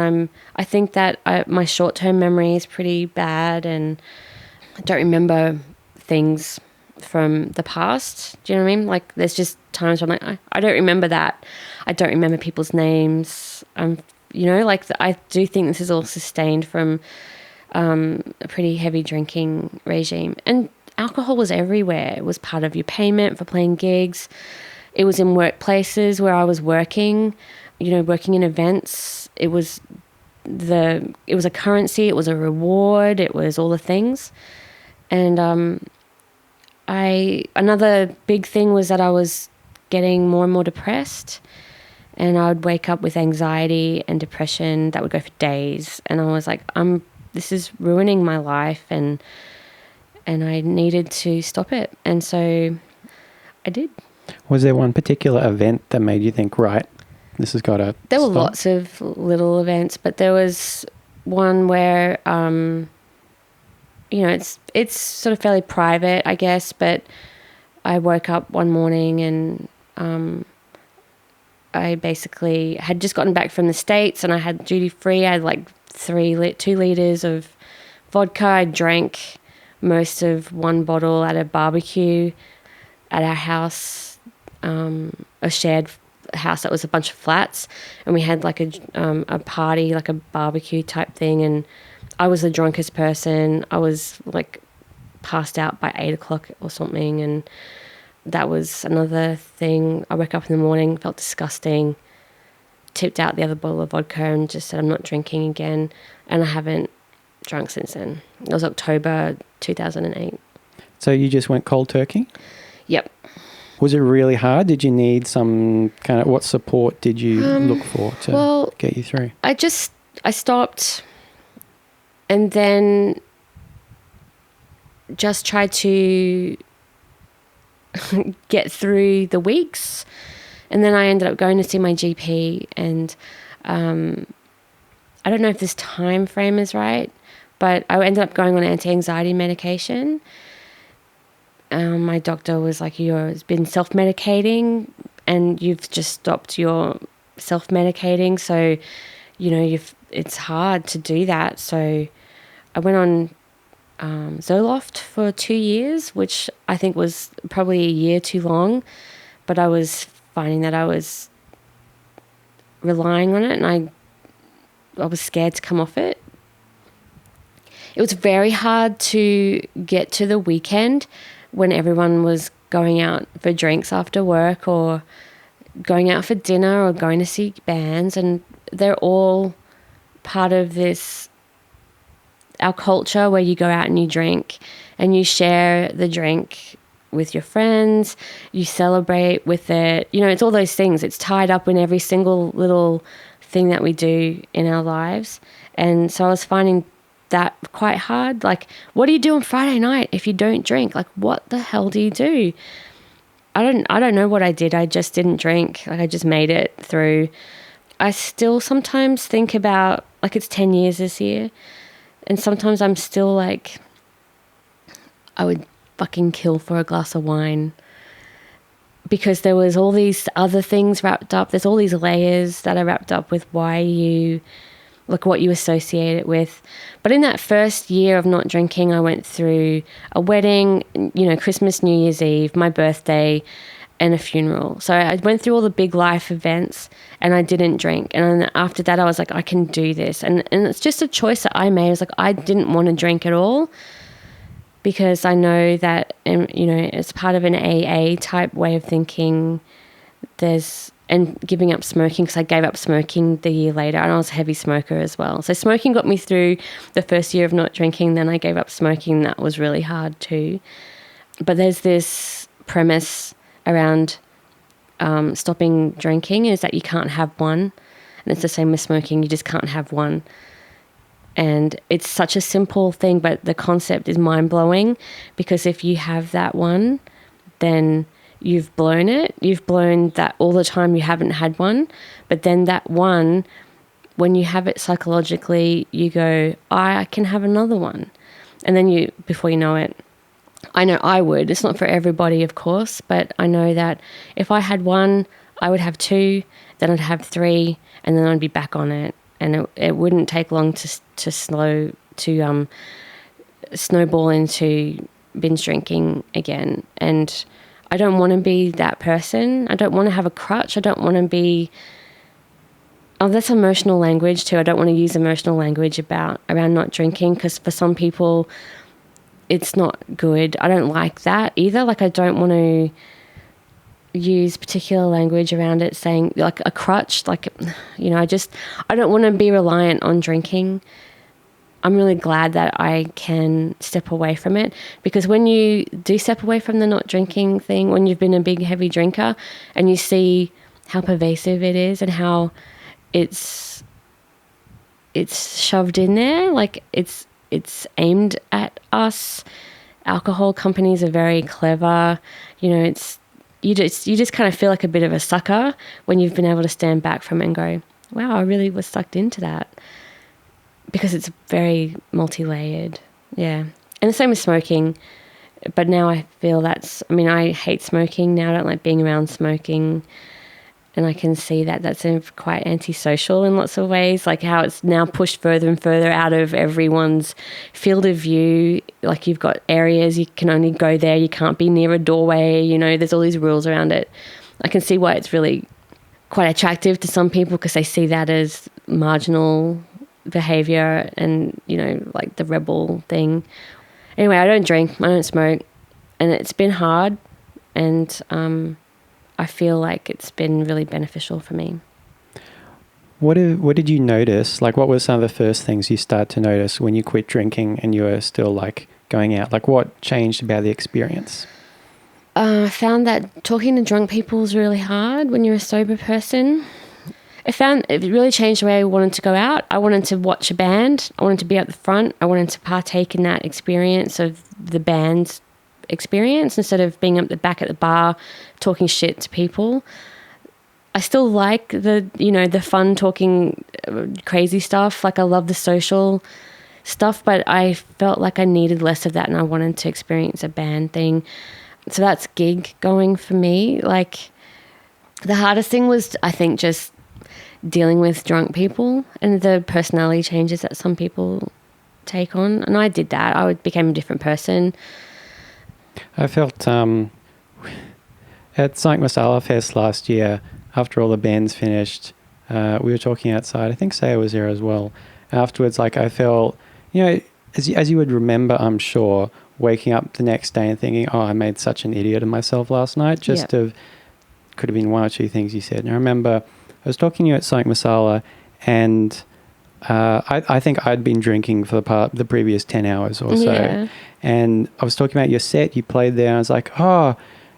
I think that my short-term memory is pretty bad, and I don't remember things from the past. Do you know what I mean? Like, there's just times where I'm like, I don't remember that. I don't remember people's names. I do think this is all sustained from a pretty heavy drinking regime. And alcohol was everywhere. It was part of your payment for playing gigs. It was in workplaces where I was working, working in events. It was a currency, it was a reward, it was all the things. And another big thing was that I was getting more and more depressed. And I would wake up with anxiety and depression that would go for days. And I was like, this is ruining my life, and I needed to stop it. And so I did. Was there one particular event that made you think, right, this has got to There were stop? lots of little events, but there was one where, it's sort of fairly private, I guess, but I woke up one morning and I basically had just gotten back from the States, and I had duty free. I had like 2 liters of vodka. I drank most of one bottle at a barbecue at our house, a shared house that was a bunch of flats, and we had like a party, like a barbecue type thing, and I was the drunkest person. I was like passed out by 8 o'clock or something, and that was another thing. I woke up in the morning, felt disgusting, tipped out the other bottle of vodka and just said I'm not drinking again, and I haven't drunk since then. It was October 2008. So you just went cold turkey? Yep. Was it really hard? Did you need some kind of, what support did you look for to get you through? I stopped and then just tried to get through the weeks, and then I ended up going to see my GP, and I don't know if this time frame is right, but I ended up going on anti-anxiety medication. My doctor was like, you've been self-medicating and you've just stopped your self-medicating, so it's hard to do that. So I went on Zoloft for 2 years, which I think was probably a year too long, but I was finding that I was relying on it, and I was scared to come off it. It was very hard to get to the weekend when everyone was going out for drinks after work or going out for dinner or going to see bands, and they're all part of this, our culture, where you go out and you drink and you share the drink with your friends, you celebrate with it. It's all those things. It's tied up in every single little thing that we do in our lives. And so I was finding that quite hard. Like, what do you do on Friday night if you don't drink? Like, what the hell do you do? I don't know what I did. I just didn't drink. Like, I just made it through. I still sometimes think about, like, it's 10 years this year, and sometimes I'm still like, I would fucking kill for a glass of wine, because there was all these other things wrapped up. There's all these layers that are wrapped up with why you, like, what you associate it with. But in that first year of not drinking, I went through a wedding, Christmas, New Year's Eve, my birthday, and a funeral. So I went through all the big life events and I didn't drink. And then after that, I was like, I can do this. And it's just a choice that I made. I was like, I didn't want to drink at all, because I know that, it's part of an AA type way of thinking. And giving up smoking, because I gave up smoking the year later, and I was a heavy smoker as well. So smoking got me through the first year of not drinking. Then I gave up smoking. That was really hard too. But there's this premise around stopping drinking, is that you can't have one. And it's the same with smoking. You just can't have one. And it's such a simple thing, but the concept is mind-blowing, because if you have that one, then you've blown it. You've blown that all the time you haven't had one. But then that one, when you have it psychologically, you go, I can have another one. And then before you know it, I know I would. It's not for everybody, of course, but I know that if I had one, I would have two, then I'd have three, and then I'd be back on it. And it wouldn't take long to snowball into binge drinking again. And I don't want to be that person. I don't want to have a crutch. I don't want to be... Oh, that's emotional language too. I don't want to use emotional language around not drinking, because for some people it's not good. I don't like that either. Like, I don't want to use particular language around it, saying like a crutch. Like, I don't want to be reliant on drinking. I'm really glad that I can step away from it, because when you do step away from the not drinking thing, when you've been a big heavy drinker and you see how pervasive it is and how it's shoved in there. Like it's aimed at us. Alcohol companies are very clever. You know, you just kind of feel like a bit of a sucker when you've been able to stand back from it and go, wow, I really was sucked into that, because it's very multi-layered. Yeah. And the same with smoking. But now I feel I hate smoking now. I don't like being around smoking. And I can see that that's quite antisocial in lots of ways, like how it's now pushed further and further out of everyone's field of view. Like you've got areas you can only go there, you can't be near a doorway, you know, there's all these rules around it. I can see why it's really quite attractive to some people, because they see that as marginal behaviour and, you know, like the rebel thing. Anyway, I don't drink, I don't smoke, and it's been hard, and I feel like it's been really beneficial for me. What did you notice? Like, what were some of the first things you start to notice when you quit drinking and you were still like going out? Like, what changed about the experience? I found that talking to drunk people is really hard when you're a sober person. I found it really changed the way I wanted to go out. I wanted to watch a band. I wanted to be at the front. I wanted to partake in that experience of the band's experience instead of being up the back at the bar talking shit to people. I still like the fun talking crazy stuff. Like I love the social stuff, but I felt like I needed less of that and I wanted to experience a band thing. So that's gig going for me. Like the hardest thing was, I think, just dealing with drunk people and the personality changes that some people take on. And I did that. I became a different person. I felt at Psych Masala Fest last year, after all the bands finished, we were talking outside. I think Saya was there as well. Afterwards, like I felt, you know, as you would remember, I'm sure, waking up the next day and thinking, oh, I made such an idiot of myself last night. Could have been one or two things you said. And I remember I was talking to you at Psych Masala, and I think I'd been drinking for the previous 10 hours or so. Yeah. And I was talking about your set you played there. And I was like, oh,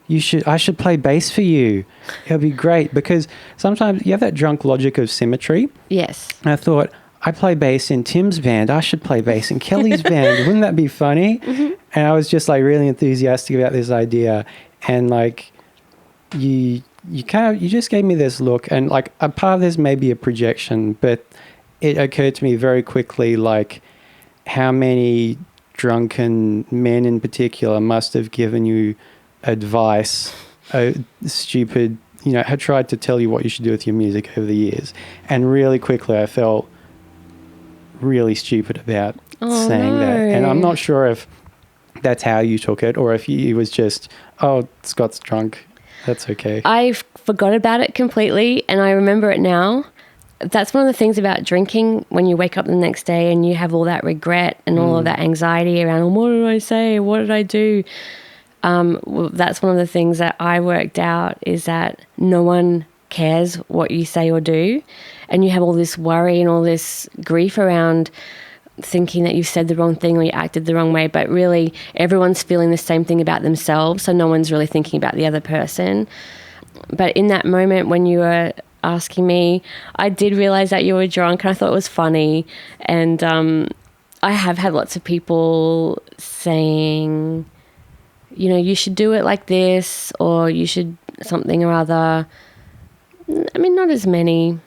I should play bass for you. It'll be great. Because sometimes you have that drunk logic of symmetry. Yes. And I thought, I play bass in Tim's band. I should play bass in Kellie's band. Wouldn't that be funny? Mm-hmm. And I was just like really enthusiastic about this idea. And like you just gave me this look, and like a part of this may be a projection, but it occurred to me very quickly, like how many drunken men in particular must have given you advice, stupid, you know, had tried to tell you what you should do with your music over the years. And really quickly I felt really stupid about saying that. And I'm not sure if that's how you took it or if it was just, oh, Scott's drunk. That's okay. I forgot about it completely and I remember it now. That's one of the things about drinking when you wake up the next day and you have all that regret and all of that anxiety around, oh, what did I say? What did I do? Well, that's one of the things that I worked out is that no one cares what you say or do. And you have all this worry and all this grief around thinking that you've said the wrong thing or you acted the wrong way. But really, everyone's feeling the same thing about themselves. So no one's really thinking about the other person. But in that moment when you were asking me, I did realize that you were drunk and I thought it was funny. And I have had lots of people saying, you know, you should do it like this or you should something or other. I mean, not as many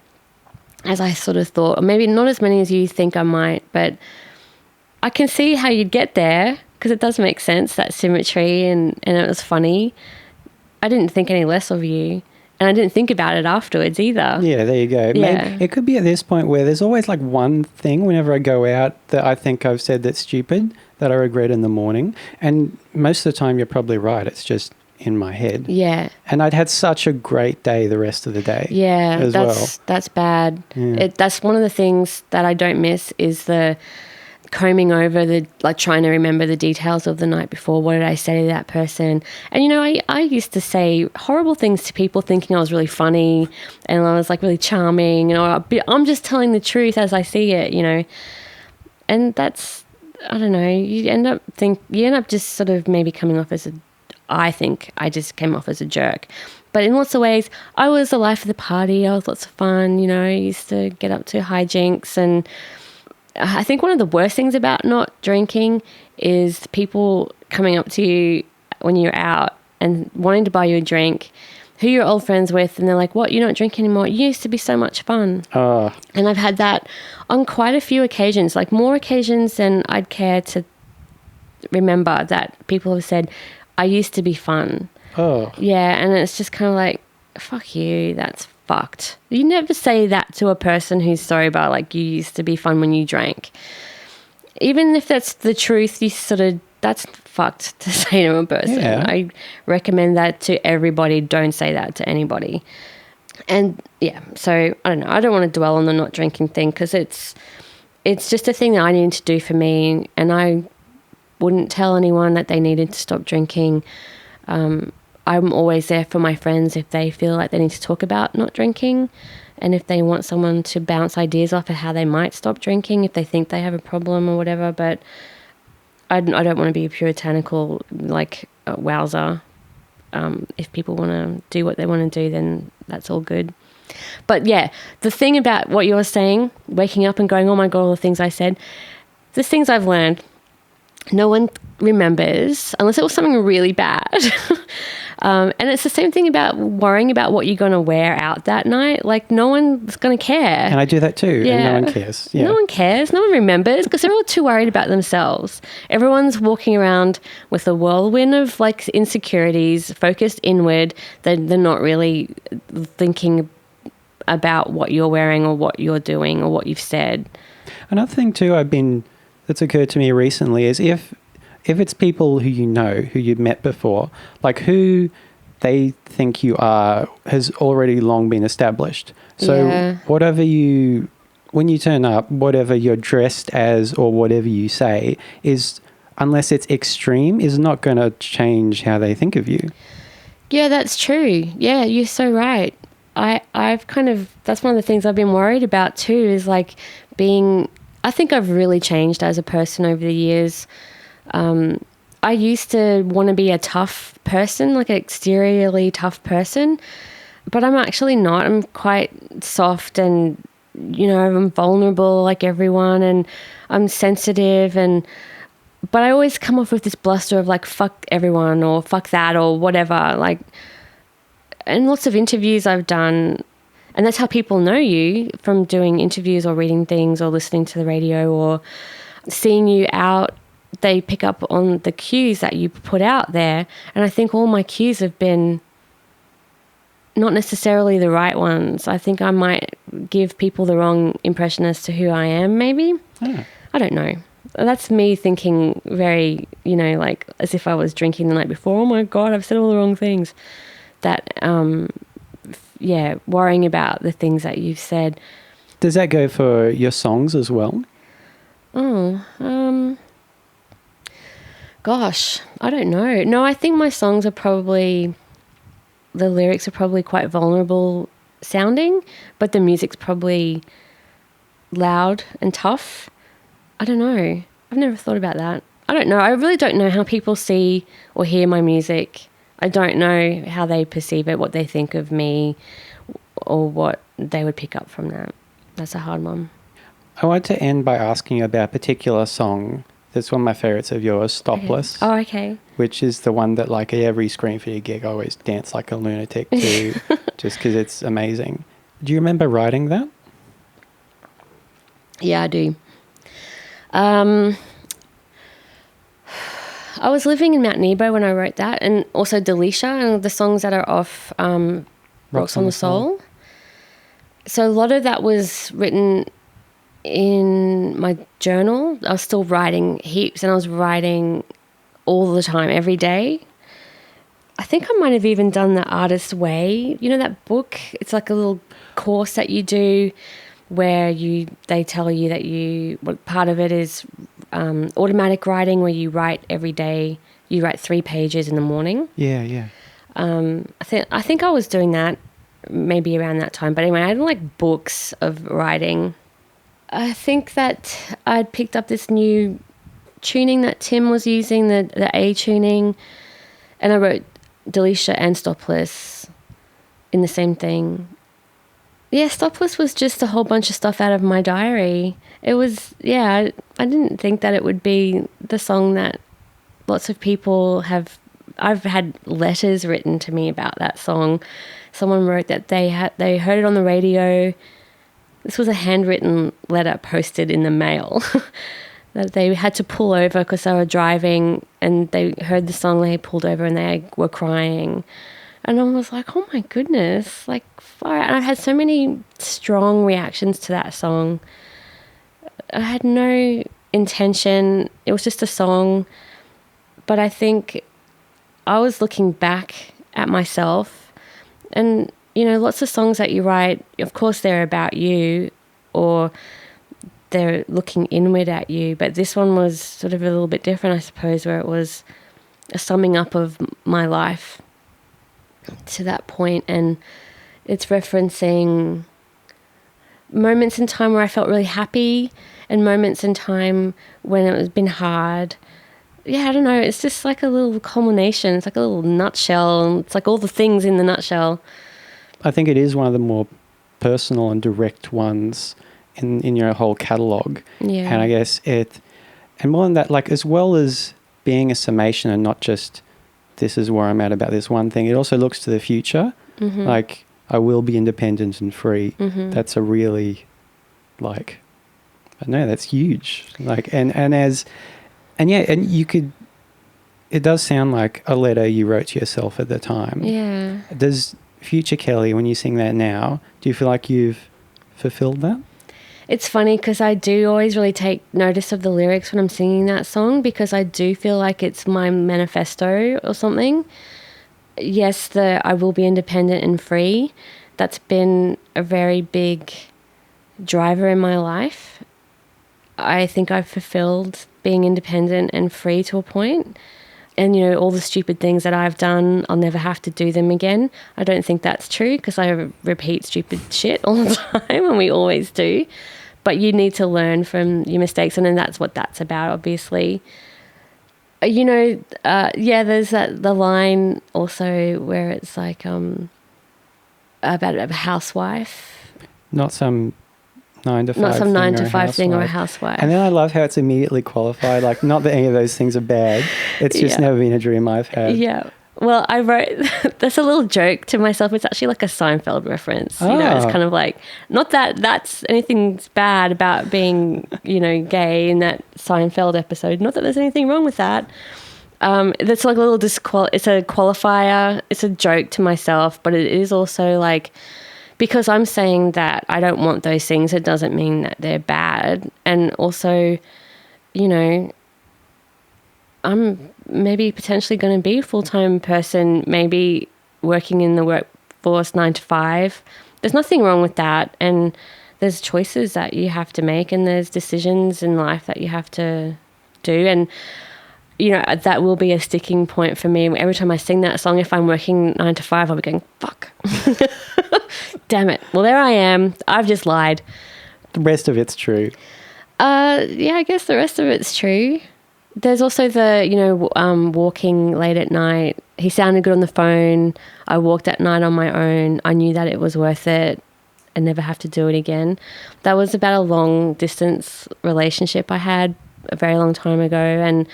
as I sort of thought, or maybe not as many as you think I might, but I can see how you'd get there because it does make sense, that symmetry, and it was funny. I didn't think any less of you. And I didn't think about it afterwards either. Yeah, there you go. Yeah. Maybe it could be at this point where there's always like one thing whenever I go out that I think I've said that's stupid that I regret in the morning. And most of the time you're probably right. It's just in my head. Yeah. And I'd had such a great day the rest of the day. Yeah, that's bad. Yeah. That's one of the things that I don't miss is the combing over trying to remember the details of the night before. What did I say to that person? And, you know, I used to say horrible things to people thinking I was really funny and I was like really charming. You know, I'm just telling the truth as I see it, you know. And that's, I don't know, you end up just sort of maybe coming off as I think I just came off as a jerk. But in lots of ways, I was the life of the party. I was lots of fun, you know, I used to get up to hijinks. And I think one of the worst things about not drinking is people coming up to you when you're out and wanting to buy you a drink, who you're old friends with, and they're like, what, you're not drinking anymore? You used to be so much fun. And I've had that on quite a few occasions, like more occasions than I'd care to remember, that people have said, I used to be fun. Yeah, and it's just kind of like, fuck you, that's fucked. You never say that to a person who's sober, like, you used to be fun when you drank. Even if that's the truth, you sort of, that's fucked to say to a person. Yeah. I recommend that to everybody. Don't say that to anybody. And yeah, so I don't know. I don't want to dwell on the not drinking thing, because it's just a thing that I need to do for me, and I wouldn't tell anyone that they needed to stop drinking. I'm always there for my friends if they feel like they need to talk about not drinking, and if they want someone to bounce ideas off of how they might stop drinking if they think they have a problem or whatever. But I don't want to be a puritanical, like, wowzer. If people want to do what they want to do, then that's all good. But yeah, the thing about what you're saying, waking up and going, oh my God, all the things I said, the things I've learned, no one remembers unless it was something really bad. And it's the same thing about worrying about what you're going to wear out that night. Like, no one's going to care. And I do that too. Yeah. And no one cares. Yeah. No one cares. No one remembers, because they're all too worried about themselves. Everyone's walking around with a whirlwind of, like, insecurities, focused inward. They're not really thinking about what you're wearing or what you're doing or what you've said. Another thing too that's occurred to me recently is if it's people who you know, who you've met before, like who they think you are has already long been established. So whatever when you turn up, whatever you're dressed as or whatever you say is, unless it's extreme, is not going to change how they think of you. Yeah, that's true. Yeah, you're so right. I've kind of, that's one of the things I've been worried about too, is like I think I've really changed as a person over the years. I used to want to be a tough person, like an exteriorly tough person, but I'm actually not. I'm quite soft and, you know, I'm vulnerable like everyone, and I'm sensitive, but I always come off with this bluster of like, fuck everyone or fuck that or whatever. Like, and lots of interviews I've done, and that's how people know you, from doing interviews or reading things or listening to the radio or seeing you out. They pick up on the cues that you put out there. And I think all my cues have been not necessarily the right ones. I think I might give people the wrong impression as to who I am, maybe. Yeah. I don't know. That's me thinking very, you know, like as if I was drinking the night before. Oh my God, I've said all the wrong things. That, worrying about the things that you've said. Does that go for your songs as well? Gosh, I don't know. No, I think my songs are probably, the lyrics are probably quite vulnerable sounding, but the music's probably loud and tough. I don't know. I've never thought about that. I don't know. I really don't know how people see or hear my music. I don't know how they perceive it, what they think of me, or what they would pick up from that. That's a hard one. I want to end by asking about a particular song that's one of my favourites of yours, Stopless. Okay. Oh, okay. Which is the one that, like, at every Screamfeeder gig I always dance like a lunatic to, just because it's amazing. Do you remember writing that? Yeah, I do. I was living in Mount Nebo when I wrote that, and also Delisha, and the songs that are off Rocks on the Soul. So a lot of that was written in my journal. I was still writing heaps, and I was writing all the time, every day. I think I might have even done The Artist's Way. You know that book? It's like a little course that you do where they tell you that what part of it is automatic writing, where you write every day. You write 3 pages in the morning. Yeah. I think I was doing that maybe around that time. But anyway, I had like books of writing. I think that I'd picked up this new tuning that Tim was using, the A tuning, and I wrote Delisha and Stopless. in the same thing. Yeah, Stopless was just a whole bunch of stuff out of my diary. It was, I didn't think that it would be the song that lots of people have. I've had letters written to me about that song. Someone wrote that they heard it on the radio. This was a handwritten letter posted in the mail that they had to pull over because they were driving and they heard the song, they pulled over and they were crying. And I was like, oh my goodness, like, far out. And I've had so many strong reactions to that song. I had no intention. It was just a song. But I think I was looking back at myself, and, you know, lots of songs that you write, of course they're about you or they're looking inward at you. But this one was sort of a little bit different, I suppose, where it was a summing up of my life to that point, and it's referencing moments in time where I felt really happy and moments in time when it has been hard. Yeah, I don't know. It's just like a little culmination. It's like a little nutshell. It's like all the things in the nutshell. I think it is one of the more personal and direct ones in your whole catalogue. Yeah. And I guess and more than that, like, as well as being a summation and not just this is where I'm at about this one thing, it also looks to the future. Mm-hmm. Like, I will be independent and free. Mm-hmm. That's a really, like, I don't know, that's huge. Like, and you could, it does sound like a letter you wrote to yourself at the time. Yeah. Does future Kellie, when you sing that now, do you feel like you've fulfilled that? It's funny because I do always really take notice of the lyrics when I'm singing that song, because I do feel like it's my manifesto or something. Yes, I will be independent and free. That's been a very big driver in my life. I think I've fulfilled being independent and free to a point. And, you know, all the stupid things that I've done, I'll never have to do them again. I don't think that's true, because I repeat stupid shit all the time, and we always do. But you need to learn from your mistakes, and then that's what that's about, obviously. You know, there's the line also where it's like about a housewife. Not some 9 to 5 Not some thing 9 or to a 5 thing or a housewife. housewife. And then I love how it's immediately qualified. Like, not that any of those things are bad. It's just never been a dream I've had. Yeah. Well, I wrote, that's a little joke to myself. It's actually like a Seinfeld reference. You know, it's kind of like, not that that's anything bad about being, you know, gay in that Seinfeld episode. Not that there's anything wrong with that. That's like a little it's a qualifier. It's a joke to myself, but it is also like, because I'm saying that I don't want those things, it doesn't mean that they're bad. And also, you know, I'm maybe potentially going to be a full-time person, maybe working in the workforce 9 to 5. There's nothing wrong with that. And there's choices that you have to make, and there's decisions in life that you have to do. And, you know, that will be a sticking point for me. Every time I sing that song, if I'm working 9 to 5, I'll be going, fuck. Damn it. Well, there I am. I've just lied. The rest of it's true. Yeah, I guess the rest of it's true. There's also the, you know, walking late at night. He sounded good on the phone. I walked at night on my own. I knew that it was worth it and never have to do it again. That was about a long distance relationship I had a very long time ago. And,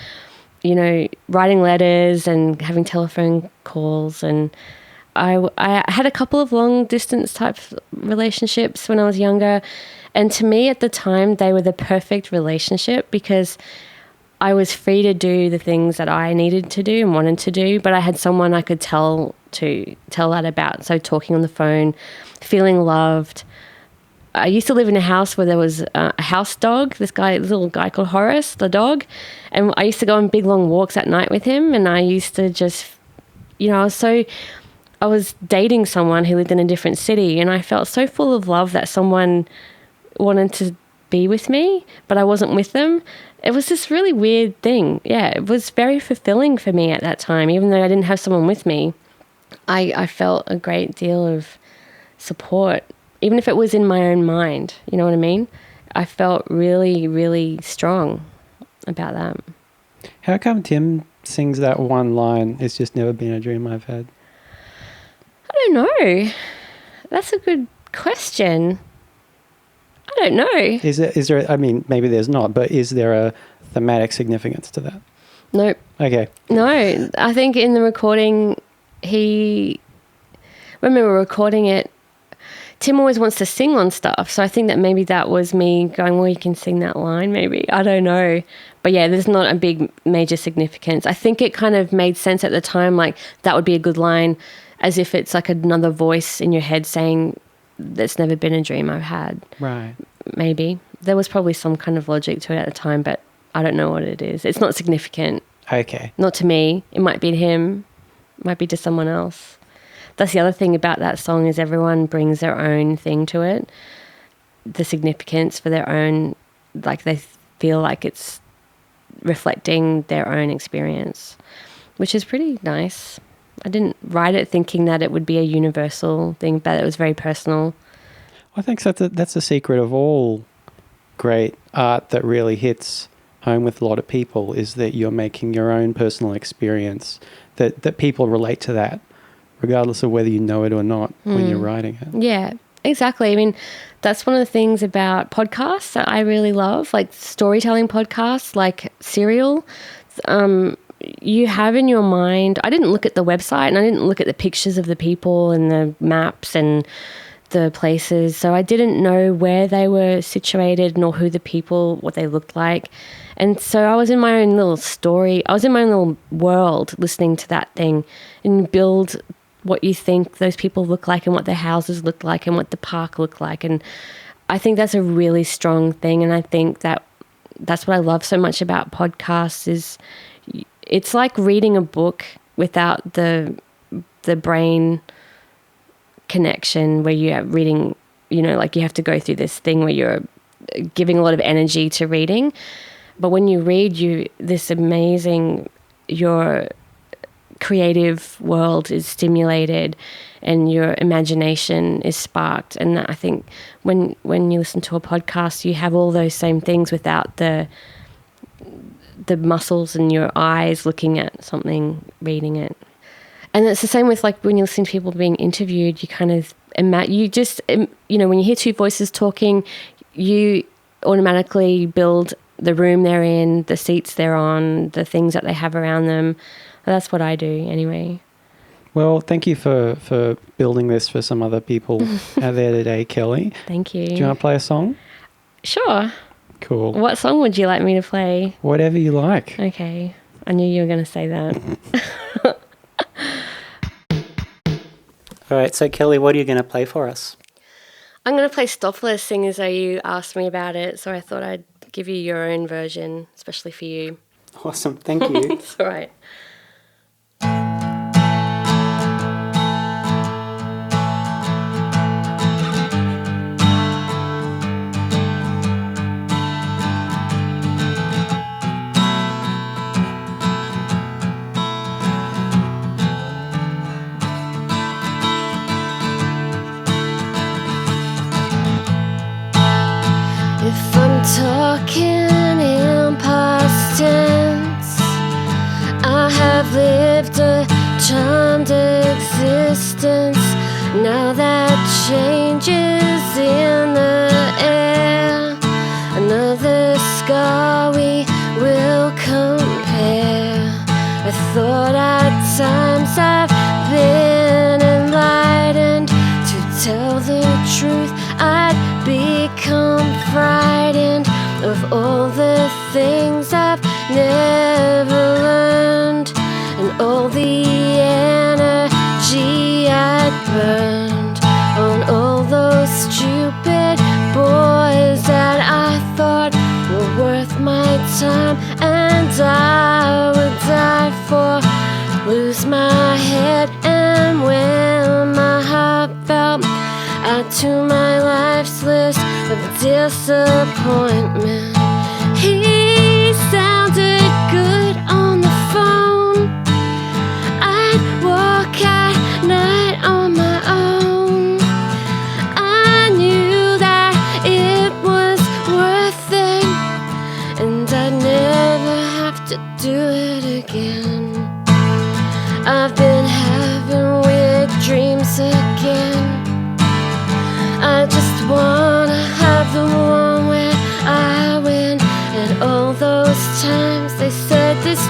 you know, writing letters and having telephone calls. And I had a couple of long distance type relationships when I was younger. And to me at the time, they were the perfect relationship, because I was free to do the things that I needed to do and wanted to do, but I had someone I could tell that about. So talking on the phone, feeling loved. I used to live in a house where there was a house dog, this little guy called Horace, the dog. And I used to go on big long walks at night with him. And I used to just, you know, I was dating someone who lived in a different city, and I felt so full of love that someone wanted to be with me, but I wasn't with them. It was this really weird thing. Yeah, it was very fulfilling for me at that time. Even though I didn't have someone with me, I felt a great deal of support, even if it was in my own mind. You know what I mean? I felt really, really strong about that. How come Tim sings that one line, "It's just never been a dream I've had"? I don't know. That's a good question. I don't know. Is there, I mean, maybe there's not, but is there a thematic significance to that? Nope. Okay. No, I think in the recording, when we were recording it, Tim always wants to sing on stuff. So I think that maybe that was me going, well, you can sing that line maybe. I don't know. But yeah, there's not a big major significance. I think it kind of made sense at the time, like that would be a good line, as if it's like another voice in your head saying, that's never been a dream I've had. Right. Maybe. There was probably some kind of logic to it at the time, but I don't know what it is. It's not significant. Okay. Not to me. It might be to him. It might be to someone else. That's the other thing about that song is everyone brings their own thing to it. The significance for their own, like they feel like it's reflecting their own experience, which is pretty nice. I didn't write it thinking that it would be a universal thing, but it was very personal. I think that's the secret of all great art that really hits home with a lot of people, is that you're making your own personal experience, that people relate to that, regardless of whether you know it or not when you're writing it. Yeah, exactly. I mean, that's one of the things about podcasts that I really love, like storytelling podcasts, like Serial. You have in your mind, I didn't look at the website and I didn't look at the pictures of the people and the maps and the places. So I didn't know where they were situated nor who the people, what they looked like. And so I was in my own little story. I was in my own little world listening to that thing, and build what you think those people look like and what their houses look like and what the park looked like. And I think that's a really strong thing. And I think that's what I love so much about podcasts is it's like reading a book without the brain connection where you're reading, like you have to go through this thing where you're giving a lot of energy to reading. But when you read, your creative world is stimulated and your imagination is sparked. And I think when you listen to a podcast, you have all those same things without the muscles in your eyes looking at something, reading it. And it's the same with like when you listen to people being interviewed, you kind of when you hear two voices talking, you automatically build the room they're in, the seats they're on, the things that they have around them. That's what I do anyway. Well, thank you for building this for some other people out there today, Kellie. Thank you. Do you want to play a song? Sure. Cool. What song would you like me to play? Whatever you like. Okay. I knew you were going to say that. All right. So, Kellie, what are you going to play for us? I'm going to play Stopless, seeing as though you asked me about it. So I thought I'd give you your own version, especially for you. Awesome. Thank you. It's all right. If I'm talking in past tense, I have lived a charmed existence. Now that change is in the air, another scar we will compare. I thought at times I've been enlightened. To tell the truth, I'd become frightened of all the things I've never learned, and all the energy I'd burned on all those stupid boys that I thought were worth my time and I would die for. Lose my head, and when my heart felt, add to my life's list of disappointment. He sounded good on the phone. I'd walk at night on my own. I knew that it was worth it, and I'd never have to do it again. I've been having weird dreams again.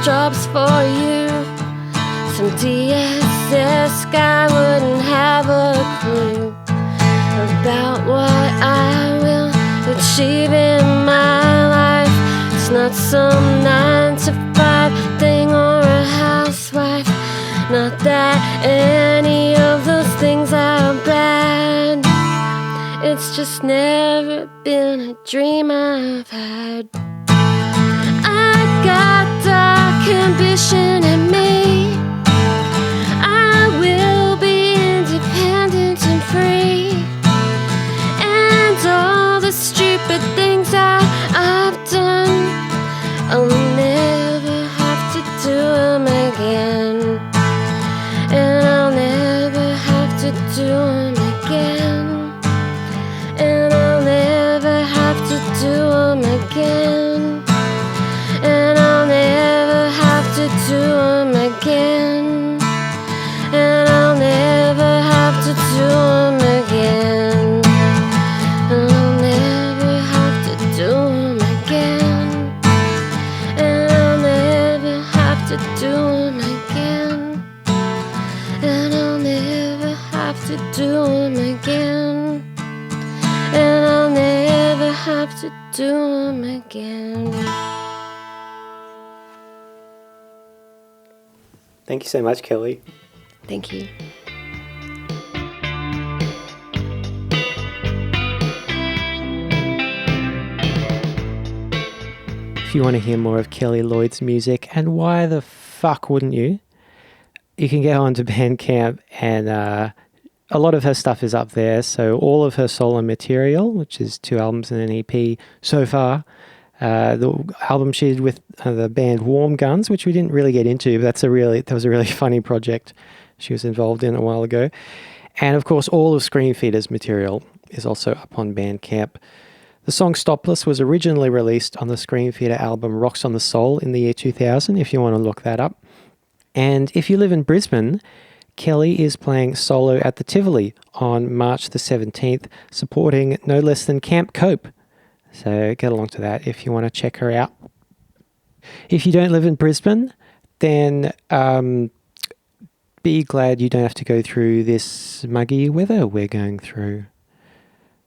jobs for you. Some DSS guy wouldn't have a clue about what I will achieve in my life. It's not some 9-to-5 thing or a housewife. Not that any of those things are bad. It's just never been a dream I've had. I got dark ambition in me. I will be independent and free. And all the stupid things I've done, I'll never have to do them again. And I'll never have to do them again. And I'll never have to do them again. And I'll never have to do them again. And I'll never have to do them again. And I'll never have to do them again. And I'll never have to do them again. And I'll never have to do them again. And I'll never have to do them again. Thank you so much, Kellie. Thank you. If you want to hear more of Kellie Lloyd's music, and why the fuck wouldn't you? You can get onto Bandcamp, and a lot of her stuff is up there. So all of her solo material, which is 2 albums and an EP so far, the album she did with the band Warm Guns, which we didn't really get into, but that was a really funny project she was involved in a while ago. And of course, all of Screamfeeder's material is also up on Bandcamp. The song Stopless was originally released on the Screamfeeder album Rocks on the Soul in the year 2000, if you want to look that up. And if you live in Brisbane, Kellie is playing solo at the Tivoli on March the 17th, supporting no less than Camp Cope. So get along to that if you want to check her out. If you don't live in Brisbane, then be glad you don't have to go through this muggy weather we're going through.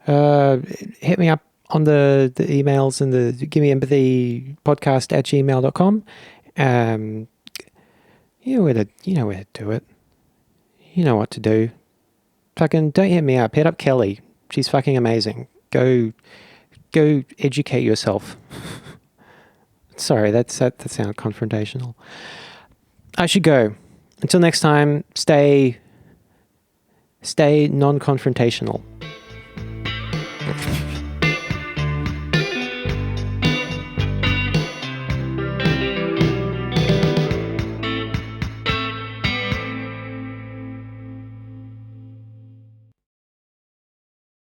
Hit me up on the emails and the Gimme Empathy podcast at gmail.com. You know where to do it. You know what to do. Fucking don't hit me up. Hit up Kellie. She's fucking amazing. Go educate yourself. Sorry, that sounded confrontational. I should go. Until next time, stay non-confrontational.